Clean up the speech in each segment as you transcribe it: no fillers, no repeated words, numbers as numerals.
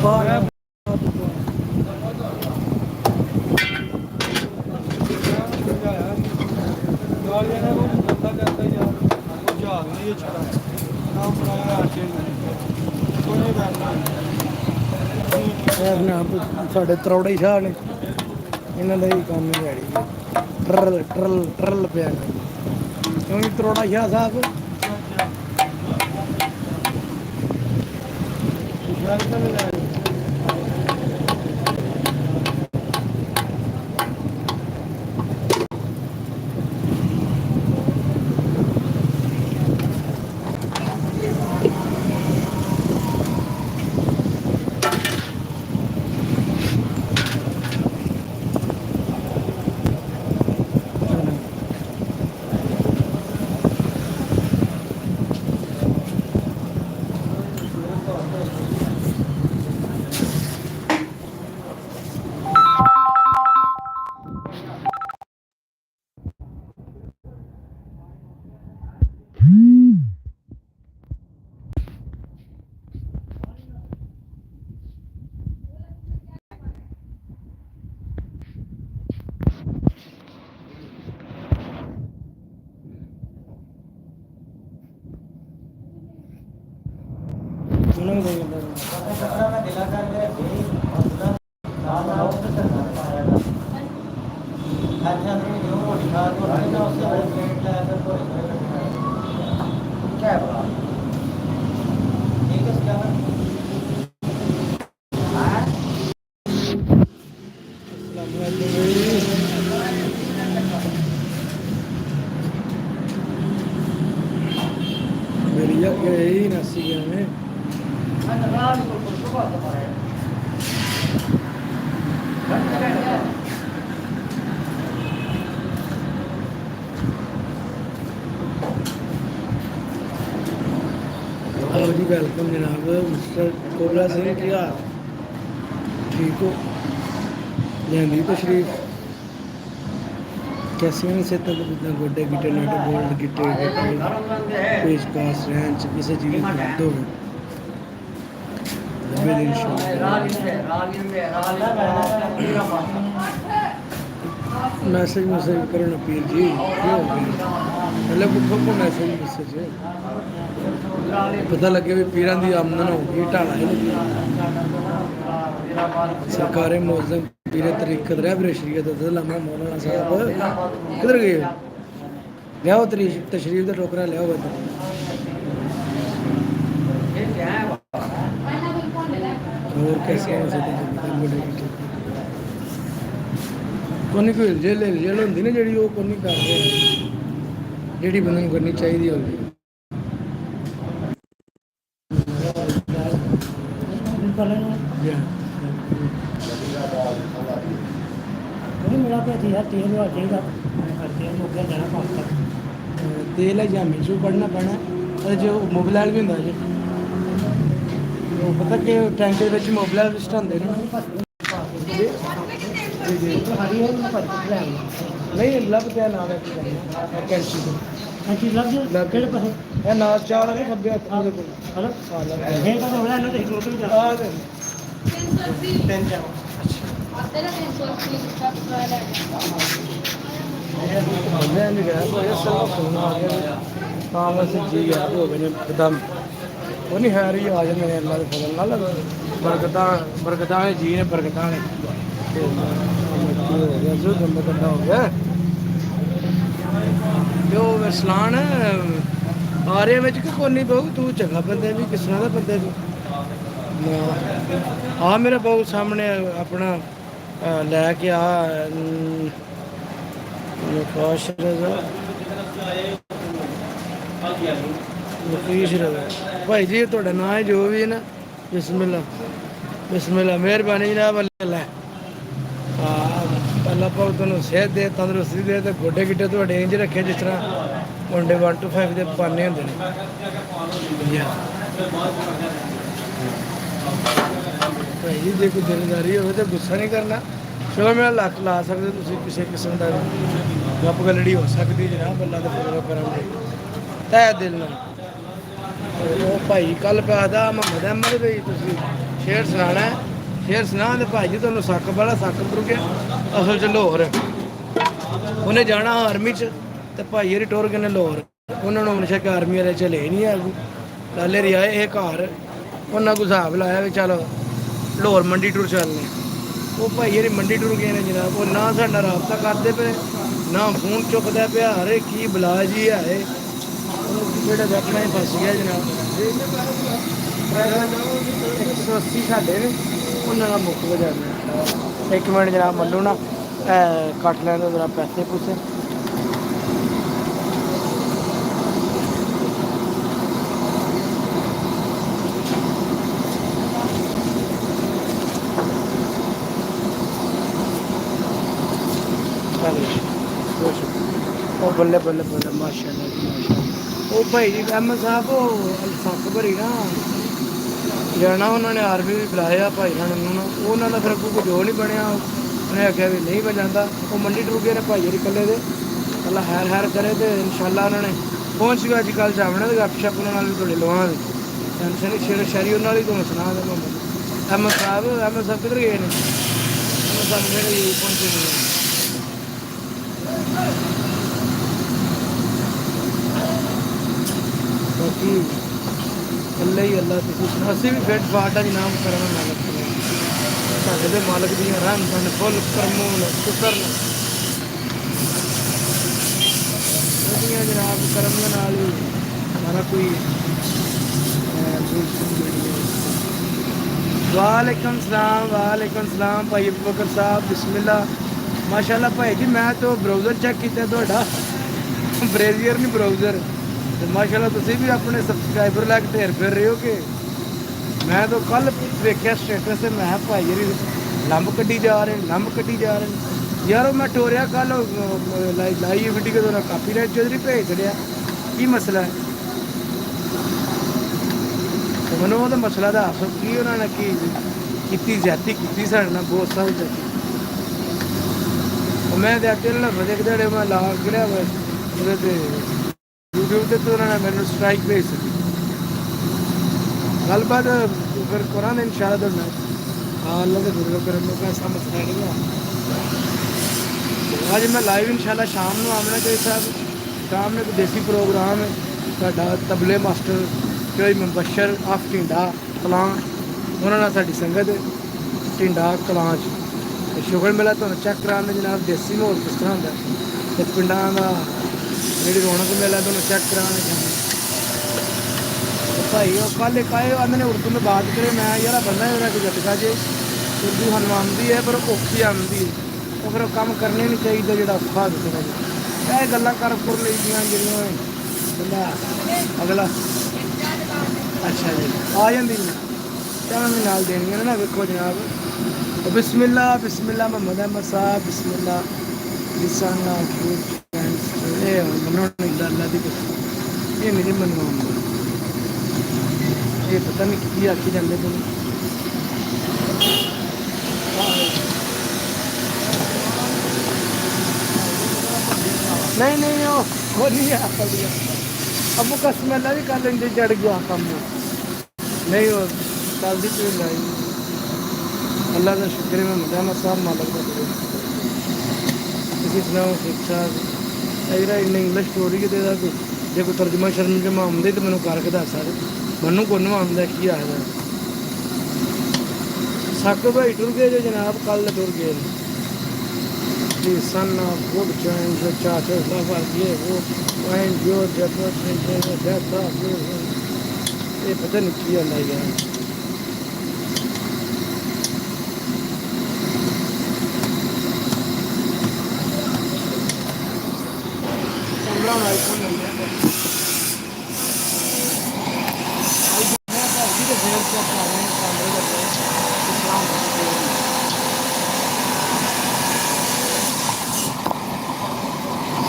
ਬਾਹਰ ਸਾਡੇ ਤਰੌੜੇ ਸ਼ਾਹ ਨੇ ਇਹਨਾਂ ਦਾ ਹੀ ਕੰਮ ਹੀ ਦਿਹਾੜੀ ਟਰਲ ਟਰਲ ਟਰਲ ਪਿਆ ਕਿਉਂਕਿ ਤਰੌੜਾ ਸ਼ਾਹ ਸਾਹਿਬ जी वेलकम जनाब मिस्टर कोबरा सिंह की हाल ठीक हो लियांदी तशरीफ कैसे से तक जितना गोडे गिटे नट बोल्ट गिटे पेचकास रैंच किसी चीज़ की दर्द हो मैसेज मैसेज करो ना पीर जी क्यों हो गया पहले पुछो को मैसेज पता लगे भी पीरां की आमदन होगी ढाला सरकारी मुलजम पीरे तरीकत रहा फिर शरीयत लामा मौलाना साहब किधर गए लियाओ तशरीफ का टोकरा लियाओ बंदा और कैसे कोई जेल होंगी ना जी वो नहीं कर रहे जी बंद करनी चाहिए होगी तेल है जामी चू पढ़ना पैना जो मोबाइल भी होंगे जी पता कि टैंक मोबाइल स्टाते नहीं लभ क्या नाम है कैंची नाल चाल है खब्बे हत्थ एकदम वो नहीं है रही आ जाते हैं अल्लाह के फजल नाल बरकत जी ने बरकत हो गया जो वरसलान आरे में कोनी बहु तू चंगा बंदे भी किस तरह का बंदे भी आ मेरा बहु सामने अपना लैके आ नकाश रजा नकीश रजा भाई जी थोड़ा ना है जो भी है ना बिस्मिल्लाह बिस्मिल्लाह मेहरबानी जनाब अल्लाह अल्लाह पाक तुहानू सेहत दे तंदरुस्ती दे तो गोडे गिड्डे थोड़े इंज रखे जिस तरह मुंडे 1 to 5 के पाने होंगे भाई जी जो कोई दिलदारी हो तो गुस्सा नहीं करना चलो मेरा लक ला सकते किसी किस्म का गप गलड़ी हो सकती जनाब अल्लाह के फजल करम तय दिल ਉਹ ਭਾਈ ਕੱਲ ਪਿਆਦਾ ਮੁਹੰਮਦ ਅਹਿਮਦ ਵੀ ਤੁਸੀਂ ਸ਼ੇਰ ਸੁਣਾਣਾ ਹੈ। ਸ਼ੇਰ ਸੁਣਾ ਤੇ ਭਾਈ ਜੀ ਤੁਹਾਨੂੰ ਸੱਕ ਵਾਲਾ ਸੱਕ ਤੁਰ ਗਿਆ ਅਸਲ ਚ ਲਾਹੌਰ ਉਹਨੇ ਜਾਣਾ ਆਰਮੀ ਚ ਤੇ ਭਾਈ ਹਰੀ ਟੁਰ ਗਏ ਨੇ ਲਾਹੌਰ। ਉਹਨਾਂ ਨੂੰ ਹਮੇਸ਼ਾ ਕਿ ਆਰਮੀ ਵਾਲੇ ਚਲੇ ਨਹੀਂ ਆਗੂ ਲਾਲੇ ਰਿਆ ਇਹ ਘਰ ਉਹਨਾਂ ਕੋ ਹਿਸਾਬ ਲਾਇਆ ਵੀ ਚਲ ਲਾਹੌਰ ਮੰਡੀ ਟੁਰ ਚੱਲਨੇ। ਉਹ ਭਾਈ ਹਰੀ ਮੰਡੀ ਟੁਰ ਗਏ ਨੇ ਜਨਾਬ। ਉਹ ਨਾ ਸਾਡਾ ਰਾਬਤਾ ਕਰਦੇ ਪਏ ਨਾ ਫੋਨ ਚੁੱਕਦਾ ਪਿਆ। ਹਰੇ ਕੀ ਬਲਾ ਜੀ ਹੈ ਜਿਹੜਾ ਦੇਖਣਾ ਹੀ ਫਸ ਗਿਆ ਜਨਾਬ। 180 ਸਾਡੇ ਨੇ ਉਹਨਾਂ ਦਾ ਮੁੱਕ ਵਜਾਣਾ। ਇੱਕ ਮਿੰਟ ਜਨਾਬ ਮੰਨੂ ਨਾ ਕੱਟ ਲੈਣ ਜਰਾ ਪੈਸੇ ਪੂਸੇ। ਉਹ ਬੱਲੇ ਬੱਲੇ ਬੱਲੇ ਮਾਸ਼ਾਅੱਲਾ ਮਾਸ਼ਾਅੱਲਾ। ਉਹ ਭਾਈ ਜੀ ਅਹਿਮਦ ਸਾਹਿਬ ਉਹ ਸੱਕ ਭਰੀ ਨਾ ਜਾਣਾ ਉਹਨਾਂ ਨੇ ਆਰਮੀ ਵੀ ਬੁਲਾਇਆ ਭਾਈ ਨਾਲ ਉਹਨਾਂ ਦਾ ਫਿਰ ਕੋਈ ਜੋ ਨਹੀਂ ਬਣਿਆ। ਉਹਨੇ ਆਖਿਆ ਵੀ ਨਹੀਂ ਬਜਾਂਦਾ। ਉਹ ਮੰਡੀ ਟੁਰ ਗਏ ਨੇ ਭਾਈ ਜੀ ਇਕੱਲੇ ਦੇ ਅੱਲਾ ਹੈਰ ਹੈਰ ਕਰੇ ਤੇ ਇਨਸ਼ਾਅੱਲਾ ਉਹਨਾਂ ਨੇ ਪਹੁੰਚ ਗਿਆ। ਅੱਜ ਕੱਲ੍ਹ ਜਾਵਣਾ ਤੇ ਗੱਪ ਸ਼ੱਪ ਉਹਨਾਂ ਨਾਲ ਵੀ ਤੁਹਾਡੇ ਲਵਾਂਗੇ ਟੈਨਸ਼ਨ ਨਹੀਂ। ਸ਼ੇਰ ਸ਼ਾਇਰੀ ਉਹਨਾਂ ਨਾਲ ਹੀ ਤੁਹਾਨੂੰ ਸੁਣਾ ਦੇ ਅਹਿਮਦ ਸਾਹਿਬ ਕਿੱਧਰ ਗਏ ਨੇ। ਅਹਿਮਦ ਸਾਹਿਬ ਮੇਰੇ ਯੂਪੀ ਪਹੁੰਚੇ ਨੇ। ਬਾਕੀ ਅੱਲਾ ਹੀ ਅੱਲਾ ਤੁਸੀਂ ਅਸੀਂ ਵੀ ਫਿੱਟ ਫਾਟ ਆ ਜਨਾਬ ਕਰਨਾ ਮਾਲਕ ਸਾਡੇ ਦੇ ਮਾਲਕ ਦੀਆਂ ਰਹਿਮਤਾਂ ਨੇ ਫੁੱਲ ਕਰਮੂਨ ਸ਼ੁਕਰ ਉਹਦੀਆਂ ਜਨਾਬ ਕਰਮ ਦੇ ਨਾਲ ਹੀ ਸਾਰਾ ਕੋਈ। ਵਾਲੇਕਮ ਸਲਾਮ ਭਾਈ ਅਬੂ ਬਕਰ ਸਾਹਿਬ ਬਿਸਮਿल्लाह माशाल्लाह भाई जी। मैं तो ब्राउज़र चेक किया ਤੁਹਾਡਾ ब्रेजियर नहीं ब्राउज़र तो माशाल्लाह ਤੁਸੀਂ भी अपने सबसक्राइबर लैके ढेर फिर रहे हो कि मैं तो कल देखा स्टेटस से मैं भाई जी लंब कड्डी जा रहे यार। मैं टोरिया कल लाई वीडियो तो कापी राइट चौधरी भेज छड़िया की मसला है तो मैंने वो मसला दस की उन्होंने की ज्यादती की साढ़े नाल बहुत सारी ज्यादती। मैं देखते मैं ला गिरा यूट्यूब से तो उन्होंने मैंने स्ट्राइक भेज सकी गलबात फिर करा इंशाल्लाह तो हाँ अल्लाह के गुरु करम का ऐसा मसला नहीं है। आज मैं लाइव इंशाल्लाह शाम को आमना चाहिए साहब। शाम में एक देसी प्रोग्राम है साडा तबले मास्टर जो मुबशर ऑफ टिंडा कलां उन्होंने साडी संगत टिंडा कलां शुगर मेला तो चेक कराने जनाब देसी माहौल किस तरह होंगे तो पिंडा का जी रौनक मेला तो चेक कराने भाई कल एक आए आंदे ने उर्दू में बात करे। मैं यार बंदा मेरा कोई झटका जे उर्दू सानू आती है पर औखी आती है तो फिर काम करने नहीं चाहिए जो औखा होता है। यह गल्लां कर फुर ली जिहड़ियां बंदा अगला अच्छा जी आ जाती चल मैं नाल देनियां ना। वेखो जनाब बिस्मिल्लाह मोहम्मद अहमद साहब बिस्मिल्लाह लिसाना अल्लाह दी ये मेरी मनवा ये पता नहीं की आखी जाते तुम नहीं वो नहीं है अबू कसमेला भी कर लेंगे चढ़ गया कम नहीं वो कल दी चीज लाई अल्लाह का शुक्र है। मैं साहब मालक का करो किसी सुनाओ ठीक ठाक अजरा इन इंग्लिश स्टोरी के देता कोई जो कोई तर्जमा शर्मा आते तो मैं करके दस सारे मनु को आंदा की आखदा सक भाई टुर गए जो जनाब कल टुर गए जी सन ऑफ गुड चैन चाचे सफर ये वो वाइन जो ये पता नहीं की अल्लाह यार।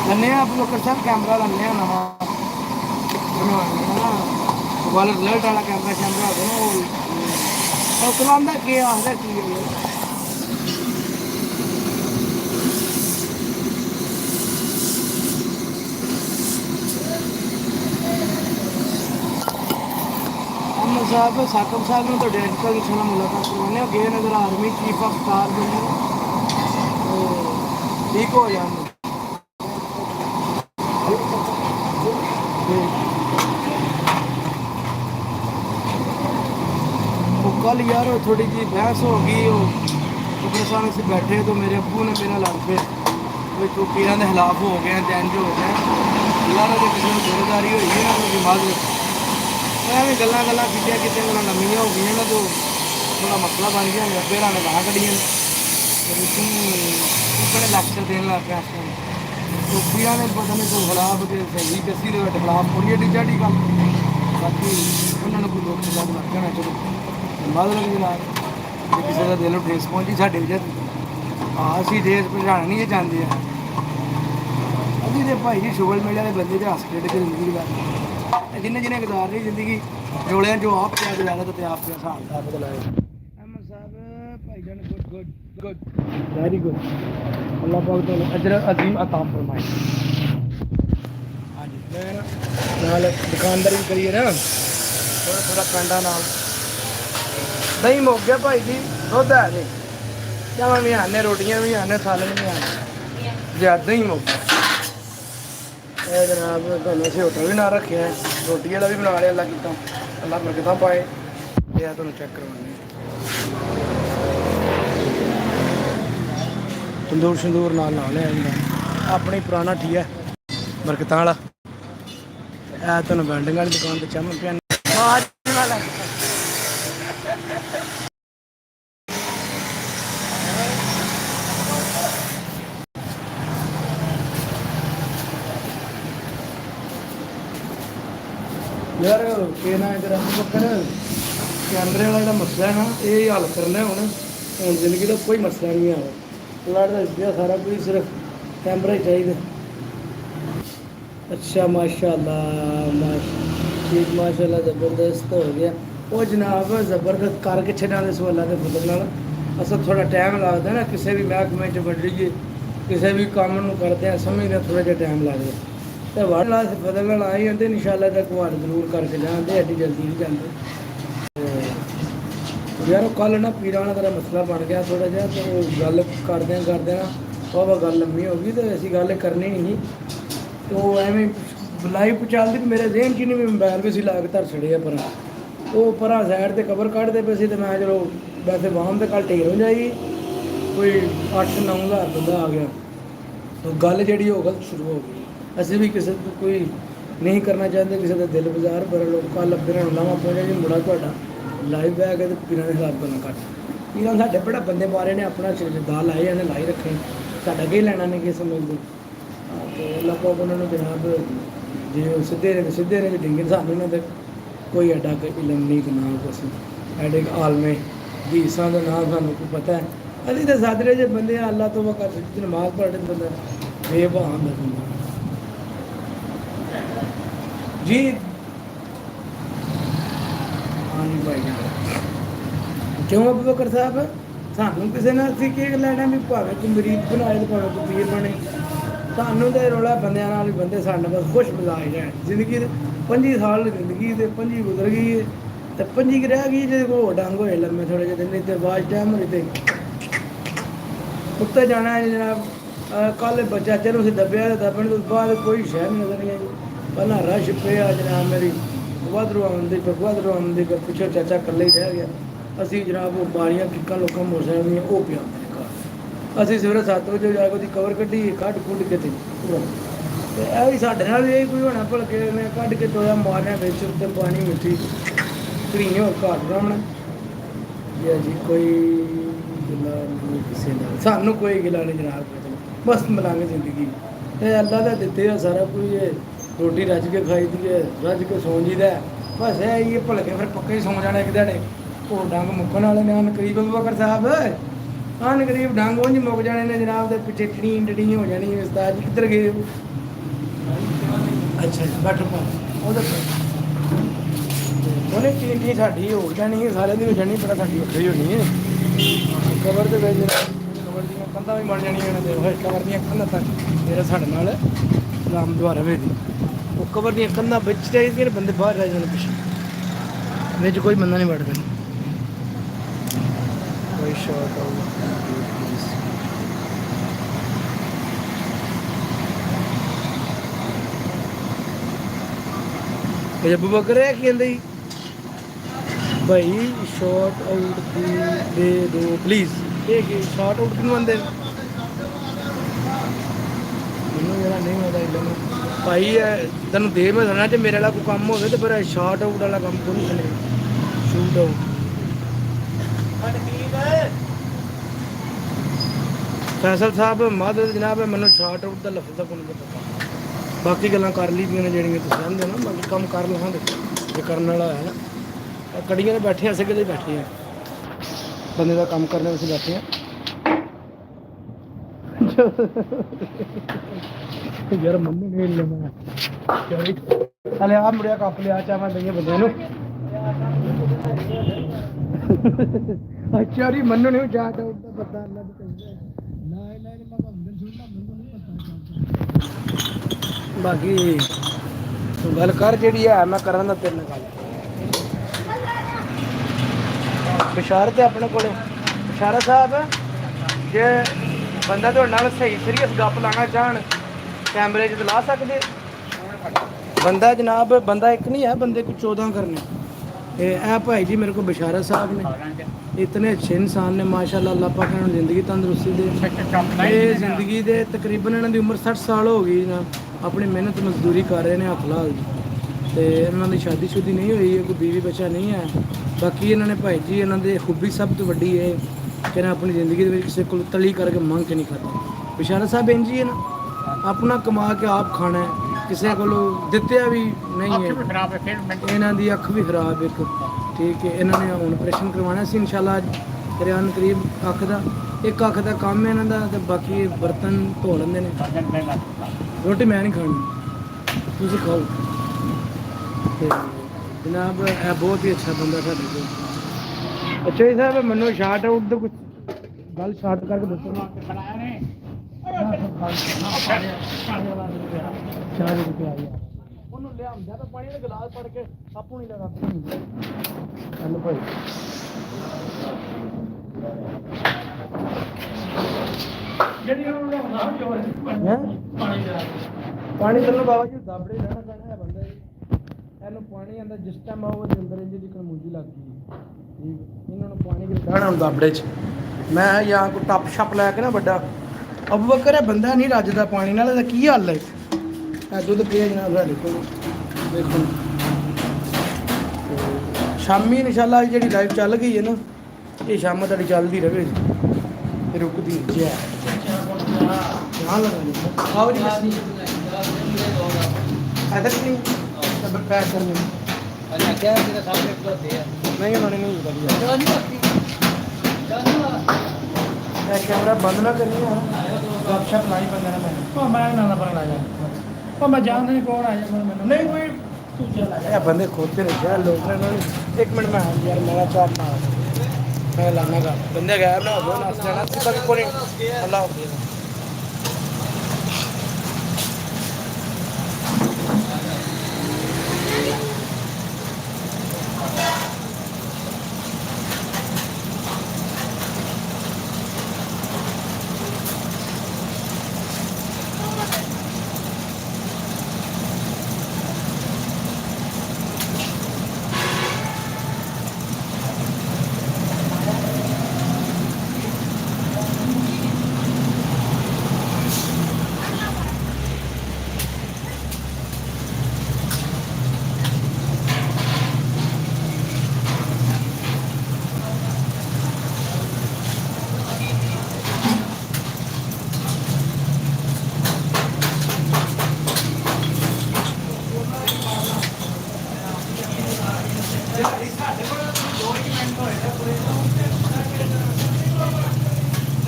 लन्ने आप लोग साहब कैमरा लन्ने नवा वाला रिजल्ट वाला कैमरा शैमरा होता ना वो चलांदा के आखदा की ਸਾਹਿਬ ਸਾਕਬ ਸਾਹਿਬ ਨੂੰ ਤੁਹਾਡੇ ਅੱਜ ਕੱਲ੍ਹ ਕਿਸੇ ਨਾਲ ਮੁਲਾਕਾਤ ਕਰਵਾਉਂਦੇ ਹੋ ਗਏ ਨਜ਼ਰ ਆਰਮੀ ਚੀਫ ਆਫ ਸਟਾਫ ਦੇ ਠੀਕ ਹੋ ਜਾਂਦੇ कल यार वो थोड़ी जी बहस हो गई वो सामने से बैठे तो मेरे अबू ने मेरा लड़ पे कोई पीर के खिलाफ हो गए जैनज हो गए अल्लाह ने किसी को बेरोजगारी हुई है ना कोई दिमाग एवं गल्लां गल्लां कितने गल्लां लम्मियां हो गई ना तो थोड़ा मसला बन गया मेरे पेरा ने गाह कढ़ियां तू बड़े लैक्चर देने लग पे तो पीर ने पता नहीं कोई खिलाफ सही दसी के खिलाफ थोड़ी एडी चाढ़ी गल बाकी उन्होंने कोई दुख लग जाना चलो मतलब जनाब जे किसी का दिल ठेस पहुँची साढ़े असी ठेस पहुँचाना नहीं चाहते हैं अभी तो भाई जी शुगल मेले वाले बंदे तो हस खेड के जिंदगी का जिन्हें जिन्हें गुजार रही जिंदगी जोड़िया जो आप क्या गुजारा तो आप क्या हिसाब किताब बदलाए अहमद साहब भाई जान good good good very good अल्लाह पाक तो अजर अजीम अता फरमाए हाँ जी मैं दुकानदारी करिए ना थोड़ा थोड़ा पेंडा नाल दही मुक गया भाई जी दुध है जी चावल भी आने रोटियां भी आने सालन भी आने ज्यादा ही मुक गया जनाब तुम अस होटल भी ना रखे है रोटी वाला भी बना लिया अल्लाह किता अल्लाह बरकतां पाए यह तुम चेक करवाने तंदूर शंदूर नाल ला लिया अपनी पुराना ठीक है बरकतां वाला ऐ तुम वेल्डिंग वाली दुकान पर चम पिया यार के ना इधर बकर कैमरे वाला जो मसला है ना ये हल करना है हूँ जिंदगी का कोई मसला नहीं है लड़ दिया सारा कुछ सिर्फ कैमरा ही चाहिए अच्छा माशाल्लाह ठीक माशाल्लाह ज़बरदस्त हो गया वो जनाब ज़बरदस्त करके छड़ा इस वाला के फजल असल थोड़ा टाइम लगता है ना किसी भी महकमे च बढ़ जाइए किसी भी काम करते हैं समझते थोड़ा जहा टाइम लगता है तो वाला फजल आई जाते इंशाल्लाह तक वाड़ जरूर करके जाते एड्डी जल्दी नहीं जाते यार कल ना पीर वाला तेरा मसला बन गया थोड़ा जहा तो गल करदे ना वह गल लम्मी हो गई तो ऐसी गल करनी नहीं तो एवं लाइव चलती मेरे जेहन च नहीं मोबाइल भी ला के धर छड़े पर वो पर साइड से कवर कढ़ते पे तो मैं चलो वैसे वाहन तो कल ढेर हो जाएगी कोई 8-9 हज़ार बंदा आ गया तो गल जी हो गलत शुरू हो गई ਅਸੀਂ भी किसी को कोई नहीं करना चाहते किसी का दिल बाजार पर लोग कल फिर लावा पहुँचा जी मुड़ा तो लाइव बह गए तो पीर के खिलाफ करना घट पीर साढ़े बड़ा बंदे मारे ने अपना दाल लाई जाने लाई रखे साढ़ा के लेना नहीं किस समझते तो अल्लाह पाक उन्होंने जनाब जो सीधे ने डिंगे सानू ना कोई एडा इलम नहीं कि ना कुछ एडे आलमे हदीसा का नाम सानू को पता है अभी तो सादरे जो बंदे अल्लाह तो कर सकते नमाज पढ़ते बंदा बेबहान बंदा जी हाँ जी भाई क्यों अबू बकर साहब सानू किसी ने असीं की लैना भी भावें कोई मरीज बनाए तो भावें कोई पीर बने सानू तो रौला बंदे नाल बंदे साडे बस खुश मिजाज है जिंदगी 25 साल जिंदगी ते 25 गुजर गई तो 25 रह गई जो को डंग होए लम्मे थोड़े जे दिन तो बाद टाइम होई उत्ते जाना है जनाब कल बच्चा चलो उसे दबिया दबने तो बाद कोई शह नजर नहीं आई पहला रश पे जनाब मेरी वाधरू आँदी पर पिछले चाचा कल ही रह गया असी जनाब वो बारियां किक्का लोगों मोटरसाइकिल दी वो पिया घर असी सवेरे 7 बजे जाके उसकी कवर कड्ढी कढ़ कुढ़ के यही साढ़े नाल यही कोई होना भलके मैं कढ़ के टोया मारना बिच उत्ते पानी मिट्टी घड़ियां होर घर बनाना जी कोई गिला नहीं किसी नाल सानू कोई गिला नहीं जनाब बस मलांगे जिंदगी अल्लाह का दिते सारा कुछ रोटी रज के खाई दी है रज के सौ जी बस है ये भलके फिर पक्के ही सौ जाने एक ध्याड़े वो डंग मुक्कन वाले ने करीब अबू बकर साहब अन करीब डंग उंज मुक जाने ने जनाब के पिछे टड़ी टड़ी हो जानी उस्ताद जी किधर गए अच्छा बैठो उन्हें टी साड़ी हो जानी सारे दिन जानी पता साड़ी वक्री होनी है कवर के कवर दी कंधा भी बन जानिया कवर दी कंधा तक मेरा साढ़े नाल राम द्वारा भेजी वो कवर दी कंधा बिच चाहिए बंदे बाहर रह जाने पिछले ਵਿੱਚ ਕੋਈ ਬੰਦਾ ਨਹੀਂ ਵੜਦਾ ਕੋਈ ਸ਼ਾਟ ਆਊਟ ਇਹ ਅਬੂ ਬਕਰ ਹੈ ਕੀ ਕਹਿੰਦੇ ਭਾਈ ਸ਼ਾਟ ਆਊਟ ਦੀ ਦੇ ਦਿਓ ਪਲੀਜ਼ ਇਹ ਕੀ ਸ਼ਾਟ ਆਊਟ ਕਿਉਂ ਆਂਦੇ ਮੈਨੂੰ ਜਿਹੜਾ ਨਹੀਂ ਆਉਂਦਾ ਇਹਨਾਂ ਨੂੰ ਭਾਈ ਤੈਨੂੰ ਦੇ ਮੈਂ ਦੇਣਾ ਜੇ ਮੇਰੇ ਵਾਲਾ ਕੋਈ ਕੰਮ ਹੋਵੇ ਤੇ ਫਿਰ ਸ਼ਾਟ ਆਊਟ ਵਾਲਾ ਕੰਮ ਕੋਈ ਨਹੀਂ ਸ਼ੂਟ ਆਊਟ ਫੈਸਲ ਸਾਹਿਬ ਮਾਦਲ ਜਨਾਬ ਮੈਨੂੰ ਸ਼ਾਟ ਆਊਟ ਦਾ ਲਫ਼ਜ਼ ਦਾ ਕੋਈ ਨਹੀਂ ਪਤਾ ਬਾਕੀ ਗੱਲਾਂ ਕਰ ਲਈਆਂ ਨੇ ਜਿਹੜੀਆਂ ਤੁਸੀਂ ਸਮਝਦੇ ਨਾ ਬਾਕੀ ਕੰਮ ਕਰ ਲਵਾਂਗੇ ਜੇ ਕਰਨ ਵਾਲਾ ਹੈ ਨਾ ਕੜੀਆਂ ਨੇ ਬੈਠੇ ਅਸੀਂ ਕਿਤੇ ਬੈਠੇ ਆ ਬੰਦੇ ਦਾ ਕੰਮ ਕਰਨੇ ਅਸੀਂ ਬੈਠੇ ਆ ਯਾਰ ਮੰਮੀ ਨੇ ਲੈਣਾ ਚੋਰੀ ਹਲੇ ਆ ਮੁੜਿਆ ਕੱਪ ਲਿਆ ਚਾਹਾਂ ਦਈਆਂ ਬੰਦਿਆਂ ਨੂੰ ਅੱਛਾ ਰੀ ਮੰਨੂ ਨੇ ਜਾ ਤਾ ਉਹਦਾ ਪਤਾ ਅੱਲਾ ਦੀ ਕਹਿੰਦਾ ਨਾ ਨਾ ਮੈਂ ਬੰਦਨ ਸੁਣਦਾ ਮੈਨੂੰ ਨਹੀਂ ਪਤਾ ਬਾਕੀ ਤੂੰ ਗੱਲ ਕਰ ਜਿਹੜੀ ਹੈ ਮੈਂ ਕਰਾਂ ਦਾ ਤੇਰੇ ਨਾਲ ਗੱਲ ਬਿਸ਼ਾਰਤ ਹੈ ਆਪਣੇ ਕੋਲੇ ਬਿਸ਼ਾਰਾ ਸਾਹਿਬ ਜੇ ਬੰਦਾ ਤੁਹਾਡੇ ਨਾਲ ਸਹੀ ਸੀਰੀਅਸ ਗੱਪ ਲਾਣਾ ਚਾਹਣ ਕੈਮਰੇ 'ਚ ਲਾ ਸਕਦੇ ਬੰਦਾ ਜਨਾਬ ਬੰਦਾ ਇੱਕ ਨਹੀਂ ਹੈ ਬੰਦੇ को 14 करने ਇਹ ਭਾਈ ਜੀ ਮੇਰੇ को ਬਿਸ਼ਾਰਾ ਸਾਹਿਬ ਨੇ इतने अच्छे इंसान ने माशाल्लाह अल्लाह पाक ने जिंदगी तंदुरुस्ती दे जिंदगी दे तकरीबन इन्हों की उम्र 60 साल हो गई ना अपनी मेहनत मजदूरी कर रहे हैं हथ लाल जी तो इन्होंने शादी शुदी नहीं हुई है कोई बीवी बच्चा नहीं है बाकी इन्होंने भाई जी इन्होंने खूबी सब तो वड्डी है कि अपनी जिंदगी किसी को तली करके मंग के नहीं करते बिशारा साहब इंज ही है ना अपना कमा के आप खाना है किसी को दित्या भी नहीं है इन्हों की अख भी खराब एक ठीक है इन्होंने हूँ ऑपरेशन करवाना सी इंशाल्लाह करियान करीब अख का एक अख का काम है इन्हों का बाकी बर्तन धो लेंगे ने रोटी मैं नहीं खानी तुम खाओ जनाब है बहुत ही अच्छा बंदा साढ़े को अच्छा जी साहब मैनू शार्ट आउट तो कुछ गल शार्ट करके दसो पानी का गिलास पड़ के आपू नहीं लगा भाई पानी तेन बाबा जी दाबड़े रहना पैना है बंदा तेन पानी आंदा जिस टाइम आओ अंदर इंज दी कमूजी लग गई ठीक इन्होंने पानी के रहना दाबड़े च मैं यहाँ को टप छप लैके ना बड़ा अबू बकर है बंदा नहीं रजदा पानी नाल की हल है दुध पिया जनाब साढ़े को देखो शामी इंशाल्लाह जी लाइव चल गई है ना ये शाम तक चलती रहे रुकती नहीं कैमरा बंद ना करिए गपशप लाई बंद मैं जानता नहीं कौन आया नहीं कोई बंदे खोदते रहे लोग एक मिनट में यार मेरा चार मैं लाना का बंदे गैब ना हो नाच जाना अल्लाह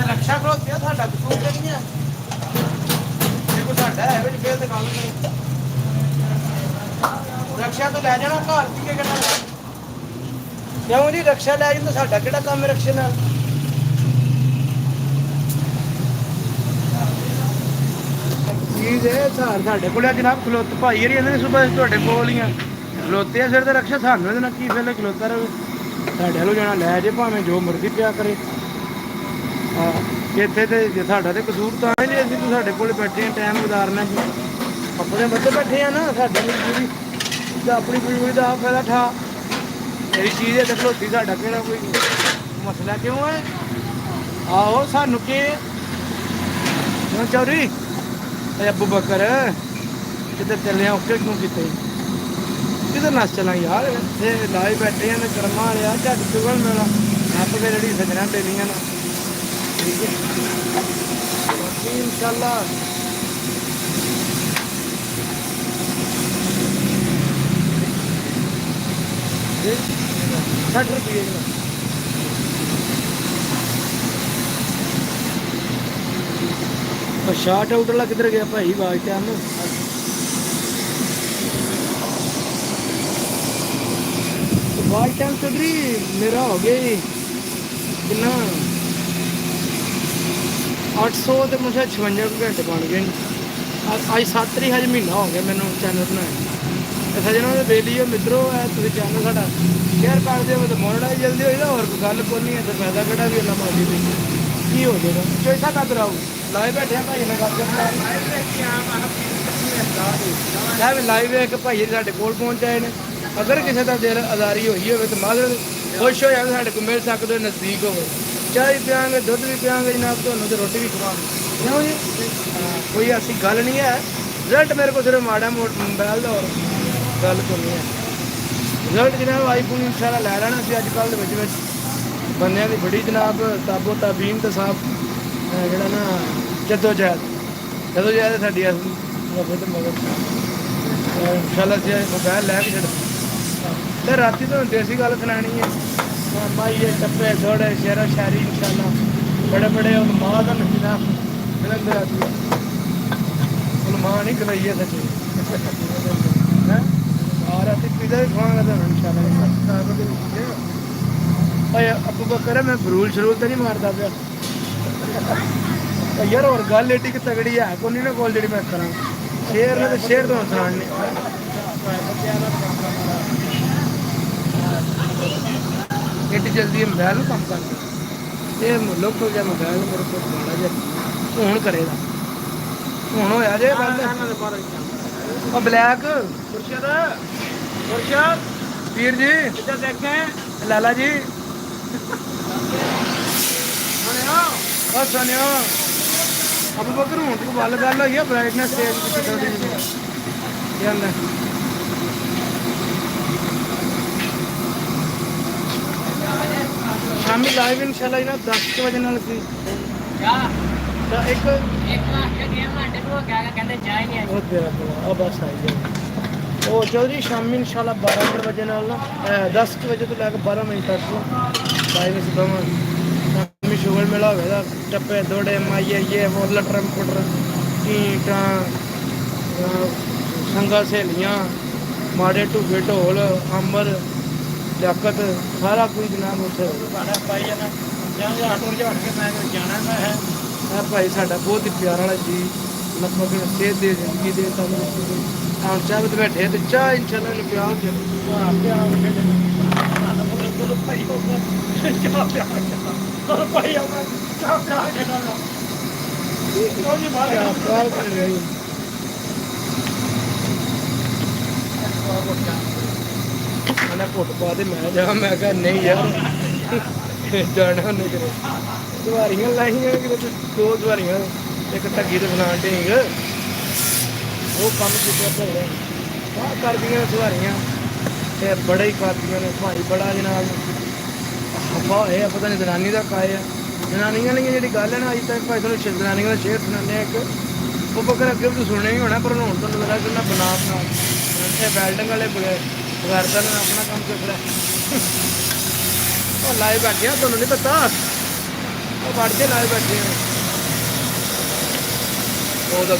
रक्षा करो साडा कसूर नहीं है देखो साडा है फिर तो गल नहीं रक्षा तो लै जाना घर की करना क्यों जी रक्षा लै जाता साडा किहड़ा काम है रक्षा नाल चीज है सारे साडे कोल जनाब खलोत भाई हरी इन्होंने सुबह तुहाडे कोल ही ਖਲੋਤੇ ਆ ਸਿਰ ਤੇ ਰਕਸ਼ਾ, ਸਾਨੂੰ ਇਹਦੇ ਨਾਲ ਕੀ ਫੇਲੇ ਖਲੋਤਾ ਰਹੇ। ਸਾਡੇ ਵੱਲੋਂ ਜਾਣਾ ਲੈ ਜੇ, ਭਾਵੇਂ ਜੋ ਮਰਜ਼ੀ ਪਿਆ ਕਰੇ। ਹਾਂ, ਇੱਥੇ ਤੇ ਜੇ ਸਾਡਾ ਤੇ ਕਸੂਰ ਤਾਂ ਹੈ ਨਹੀਂ, ਅਸੀਂ ਤਾਂ ਸਾਡੇ ਕੋਲ ਬੈਠੇ ਆ ਟਾਈਮ ਗੁਜ਼ਾਰਨਾ ਜੀ। ਆਪਣੇ ਬੱਚੇ ਬੈਠੇ ਆ ਨਾ, ਸਾਡੇ ਮਜਬੂਰੀ ਤਾਂ ਆਪਣੀ ਮਜਬੂਰੀ ਦਾ ਆਪ ਫਾਇਦਾ ਠਾ। ਮੇਰੀ ਚੀਜ਼ ਹੈ ਤੇ ਖਲੋਤੀ, ਸਾਡਾ ਕਿਹੜਾ ਕੋਈ ਮਸਲਾ ਕਿਉਂ ਹੈ? ਆਹੋ ਸਾਨੂੰ ਕੀ ਕਿਉਂ ਚੌਰੀ ਇਹ ਅੱਬੂ ਬਕਰ ਕਿਤੇ ਚੱਲੇ ਔਕੇ ਕਿਉਂ ਕੀਤੇ? ਕਿਧਰ ਨਸ ਚਲਾਂ ਯਾਰ, ਇੱਥੇ ਲਾਈ ਬੈਠੇ ਆ ਨਾ ਕਰਮਾਂ ਵਾਲਿਆ, ਝੱਟ ਚੁਗਣ ਮੇਰਾ ਨੱਪ ਕੇ ਜਿਹੜੀ ਸਜਣਾ ਦੇਣੀਆਂ ਨਾ। ਠੀਕ ਹੈ ਬਾਕੀ ਇਨਸ਼ਾਅੱਲਾ ₹60 ਸ਼ਾਰਟ ਆਊਟ ਵਾਲਾ ਕਿੱਧਰ ਗਿਆ ਭਾਈ? ਆਵਾਜ਼ ਟਾਈਮ ਆਵਾਜ਼ ਟਾਈਮ ਚੌਧਰੀ ਮੇਰਾ ਹੋ ਗਿਆ ਜੀ ਕਿੰਨਾ 800 ਤੇ ਮੁझे 56 ਘੰਟੇ ਬਣ ਗਏ। ਅੱਜ 7 ਤਰੀਕ ਹਜੇ ਮਹੀਨਾ ਹੋ ਗਿਆ ਮੈਨੂੰ ਚੈਨਲ ਬਣਾਇਆ। ਸਜਣਾ ਦੇ ਬੇਲੀ ਹੋ ਮਿੱਤਰੋ, ਤੁਸੀਂ ਚੈਨਲ ਸਾਡਾ ਸ਼ੇਅਰ ਕਰ ਦਿਓ ਤਾਂ ਮੋਨਟਾਈਜ਼ ਜਲਦੀ ਹੋਈ ਨਾ। ਹੋਰ ਕੋਈ ਗੱਲ ਕੋਈ ਨਹੀਂ ਹੈ, ਤੇ ਫਾਇਦਾ ਕਿਹੜਾ ਵੀ ਇੰਨਾ ਮਰਜ਼ੀ ਦੀ ਕੀ ਹੋ ਜਾਏਗਾ। ਚੋਇਸਾ ਕਦ ਰਾਉ ਲਾਏ ਬੈਠੇ ਭਾਈ ਨਾਲ ਗੱਲ ਕਰ ਲਾਈਵ ਵੇਖ ਭਾਈ ਸਾਡੇ ਕੋਲ ਪਹੁੰਚ ਆਏ ਨੇ। ਅਗਰ ਕਿਸੇ ਦਾ ਦਿਲ ਆਜ਼ਾਰੀ ਹੋਈ ਹੋਵੇ ਤਾਂ ਮਾਜ਼ਰ ਖੁਸ਼ ਹੋ ਜਾਵੇ, ਸਾਡੇ ਕੋਲ ਮਿਲ ਸਕਦੇ ਨਜ਼ਦੀਕ ਹੋਵੇ। ਚਾਹ ਵੀ ਪਿਆਂਗੇ, ਦੁੱਧ ਵੀ ਪਿਆਂਗੇ ਜਨਾਬ, ਤੁਹਾਨੂੰ ਤੇ ਰੋਟੀ ਵੀ ਖਵਾਵਾਂਗੇ ਕਿਉਂ ਜੀ? ਕੋਈ ਐਸੀ ਗੱਲ ਨਹੀਂ ਹੈ। ਰਿਜ਼ਲਟ ਮੇਰੇ ਕੋਲ ਸਿਰਫ ਮਾੜਾ ਮੋਬਾਈਲ ਦਾ, ਹੋਰ ਗੱਲ ਕੋਈ ਨਹੀਂ ਹੈ। ਰਿਜ਼ਲਟ ਜਨਾਬ ਆਈਫੋਨ ਇਨਸ਼ਾਅੱਲਾ ਲੈ ਲੈਣਾ ਸੀ। ਅੱਜ ਕੱਲ੍ਹ ਦੇ ਵਿੱਚ ਬੰਦਿਆਂ ਦੀ ਬੜੀ ਜਨਾਬ ਤਾਬੋ ਤਾਬੀਨ ਤੇ ਸਾਫ ਜਿਹੜਾ ਨਾ ਜਦੋਜਹਿਦ ਸਾਡੀ ਅਸਲੀ ਵਫੇ ਤੇ ਮਗਰ ਇਨਸ਼ਾਅੱਲਾ ਜੀ ਮੋਬਾਈਲ ਲੈ ਕੇ ਛੱਡ ਤੇ ਰਾਤੀ ਤੋਂ ਦੇਸੀ ਗੱਲ ਸੁਣਾਣੀ ਹੈ। ਮਾਈਏ ਟੱਪੇ ਥੋੜੇ ਸ਼ੇਰਾ ਸ਼ਾਇਰੀ ਇਨਸ਼ਾਅੱਲਾ बड़े बड़े उलमा का नशीना जलंधर आती है। उलमा नहीं कराइए सच्ची है और अति पिज़्ज़ा भी खवाऊंगा तो इंशाल्लाह। अबू बकर मैं फरूल शरूल तो नहीं मारता पे यार। और गल एडी कि तगड़ी है को नहीं ना कोल जी मैं करा शेर ने तो शेर तो सुनाने एडी जल्दी मोबाइल काम कर ये लोकल जहा मोबाइल मेरे को माड़ा जहा हूँ करेगा हूँ होया जे ब्लैक वीर जी देखे लाला जी सुनियो अब बकर हूँ तो गल गल हुई है ब्राइटनेस तेज थोड़ी शामी लाइव इंशाल्लाह ना 10 बजे नाल सी एक बस आई जाए वो चौधरी शामी इंशाल्लाह 12 बजे नाल ना 10 बजे तो लैके 12 बजे तक लाइव शामी शुगर मेला होगा टप्पे दौड़े माइए ये वो लटर पुटर ईंटा संगा सहेलियाँ माड़े ढूगे ढोल अंबर लियाकत सारा कुछ जनाब उत्थे भाई साडा बहुत ही प्यार वाला जी लगभग सेहत दे जिंदगी दे तंदुरुस्ती हम चाह तो बैठे तो चाह इंशाल्लाह प्यार मैंने घुट पा दे मैं जा मैं कहा नहीं यार जाना नहीं करे दुआरियां लाइया कि दो दुआरियां एक ढगी तो बना ढेंग वो कम किया कर दिया दुआरियां ते बड़े ही खादियां ने भाई बड़ा जनाब हफा है पता नहीं जनानी का काए है जनानियां ने जी गल है ना अज तक भाई तुम जनानियों का शेर सुनाने एक वो बकर अगे भी सुनने ही होना पर हूँ तुम लगा कि बना बना बैल्डिंग वाले बगैर का अपना काम कर रहा लाइव बैठे हैं तुम नहीं पता वो बढ़ के लाइव बैठे हैं दुध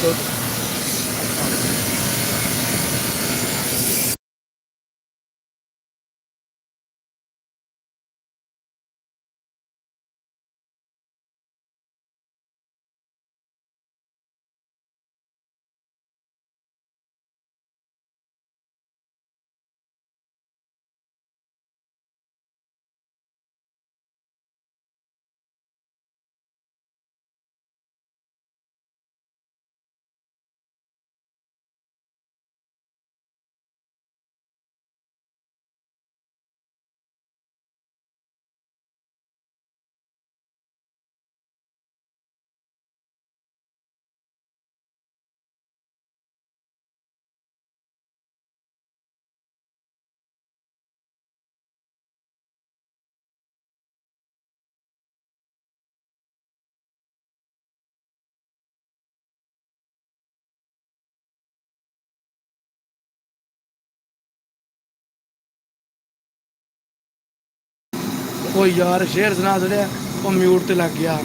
ਉਹ ਯਾਰ ਸ਼ੇਰ ਸੁਣਾ ਛੜਿਆ, ਉਹ ਮਿਊਟ ਤੇ ਲੱਗ ਗਿਆ।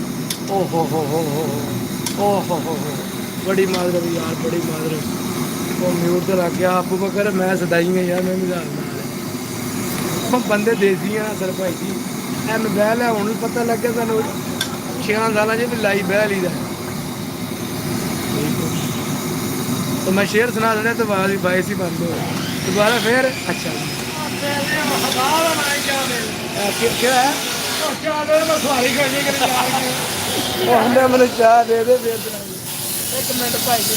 ਓ ਹੋ ਓ ਹੋ ਬੜੀ ਮਾਦਰਤ ਯਾਰ, ਬੜੀ ਮਾਦਰਤ। ਉਹ ਮਿਊਟ ਤੇ ਲੱਗ ਗਿਆ। ਆਪੂ ਬਕਰ ਮੈਂ ਸਦਾਈ ਹਾਂ ਯਾਰ, ਮੈਂ ਮਜ਼ਾਕ ਨਾਲ। ਉਹ ਬੰਦੇ ਦੇਸੀ ਆ ਸਰ ਭਾਈ ਜੀ। ਇਹ ਮੋਬਾਈਲ ਹੈ, ਹੁਣ ਵੀ ਪਤਾ ਲੱਗਿਆ ਸਾਨੂੰ 6 ਸਾਲਾਂ 'ਚ ਵੀ ਲਾਈ ਬਹਿ ਲਈ ਦਾ। तो मैं शेर सुना देना तो बाद बाईस ही बंद हो दोबारा फिर। अच्छा क्या है मैंने चाह दे दे फिर एक मिनट भाई जी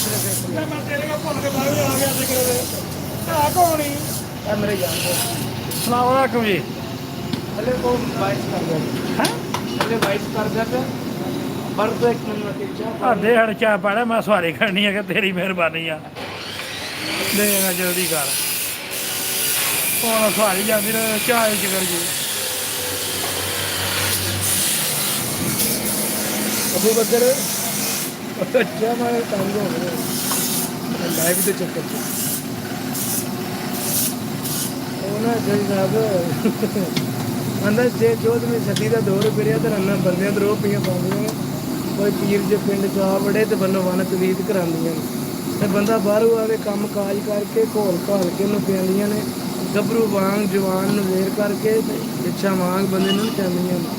मेरे जान सलामकुम जी। हले को बाईस कर दे, हले बाईस कर दे पर तो एक मिनट चाह दे हड़ चाह पाड़ा, मैं सवारी करनी है कि तेरी मेहरबानी आ। दे जल्दी कर, सवारी जाती रहे चाह चिकर जी। अबू बकर अच्छा मैं तंग हो गया लाइव के चक्कर से। ना जज साहब अंदर जे 14वीं सदी का दौर फिर रन्ना बंदे दरो पियाँ पाँदियाँ कोई पीर जे पिंड चा बड़े तो बनो वन तवीत करांदियां ते बंदा बाहरों आके काम काज करके घोल घाल के उन्होंने पियांदियां ने। गभरू वांग जवान नूं वेर करके इच्छा वांग बंदे नूं नचांदियां ने।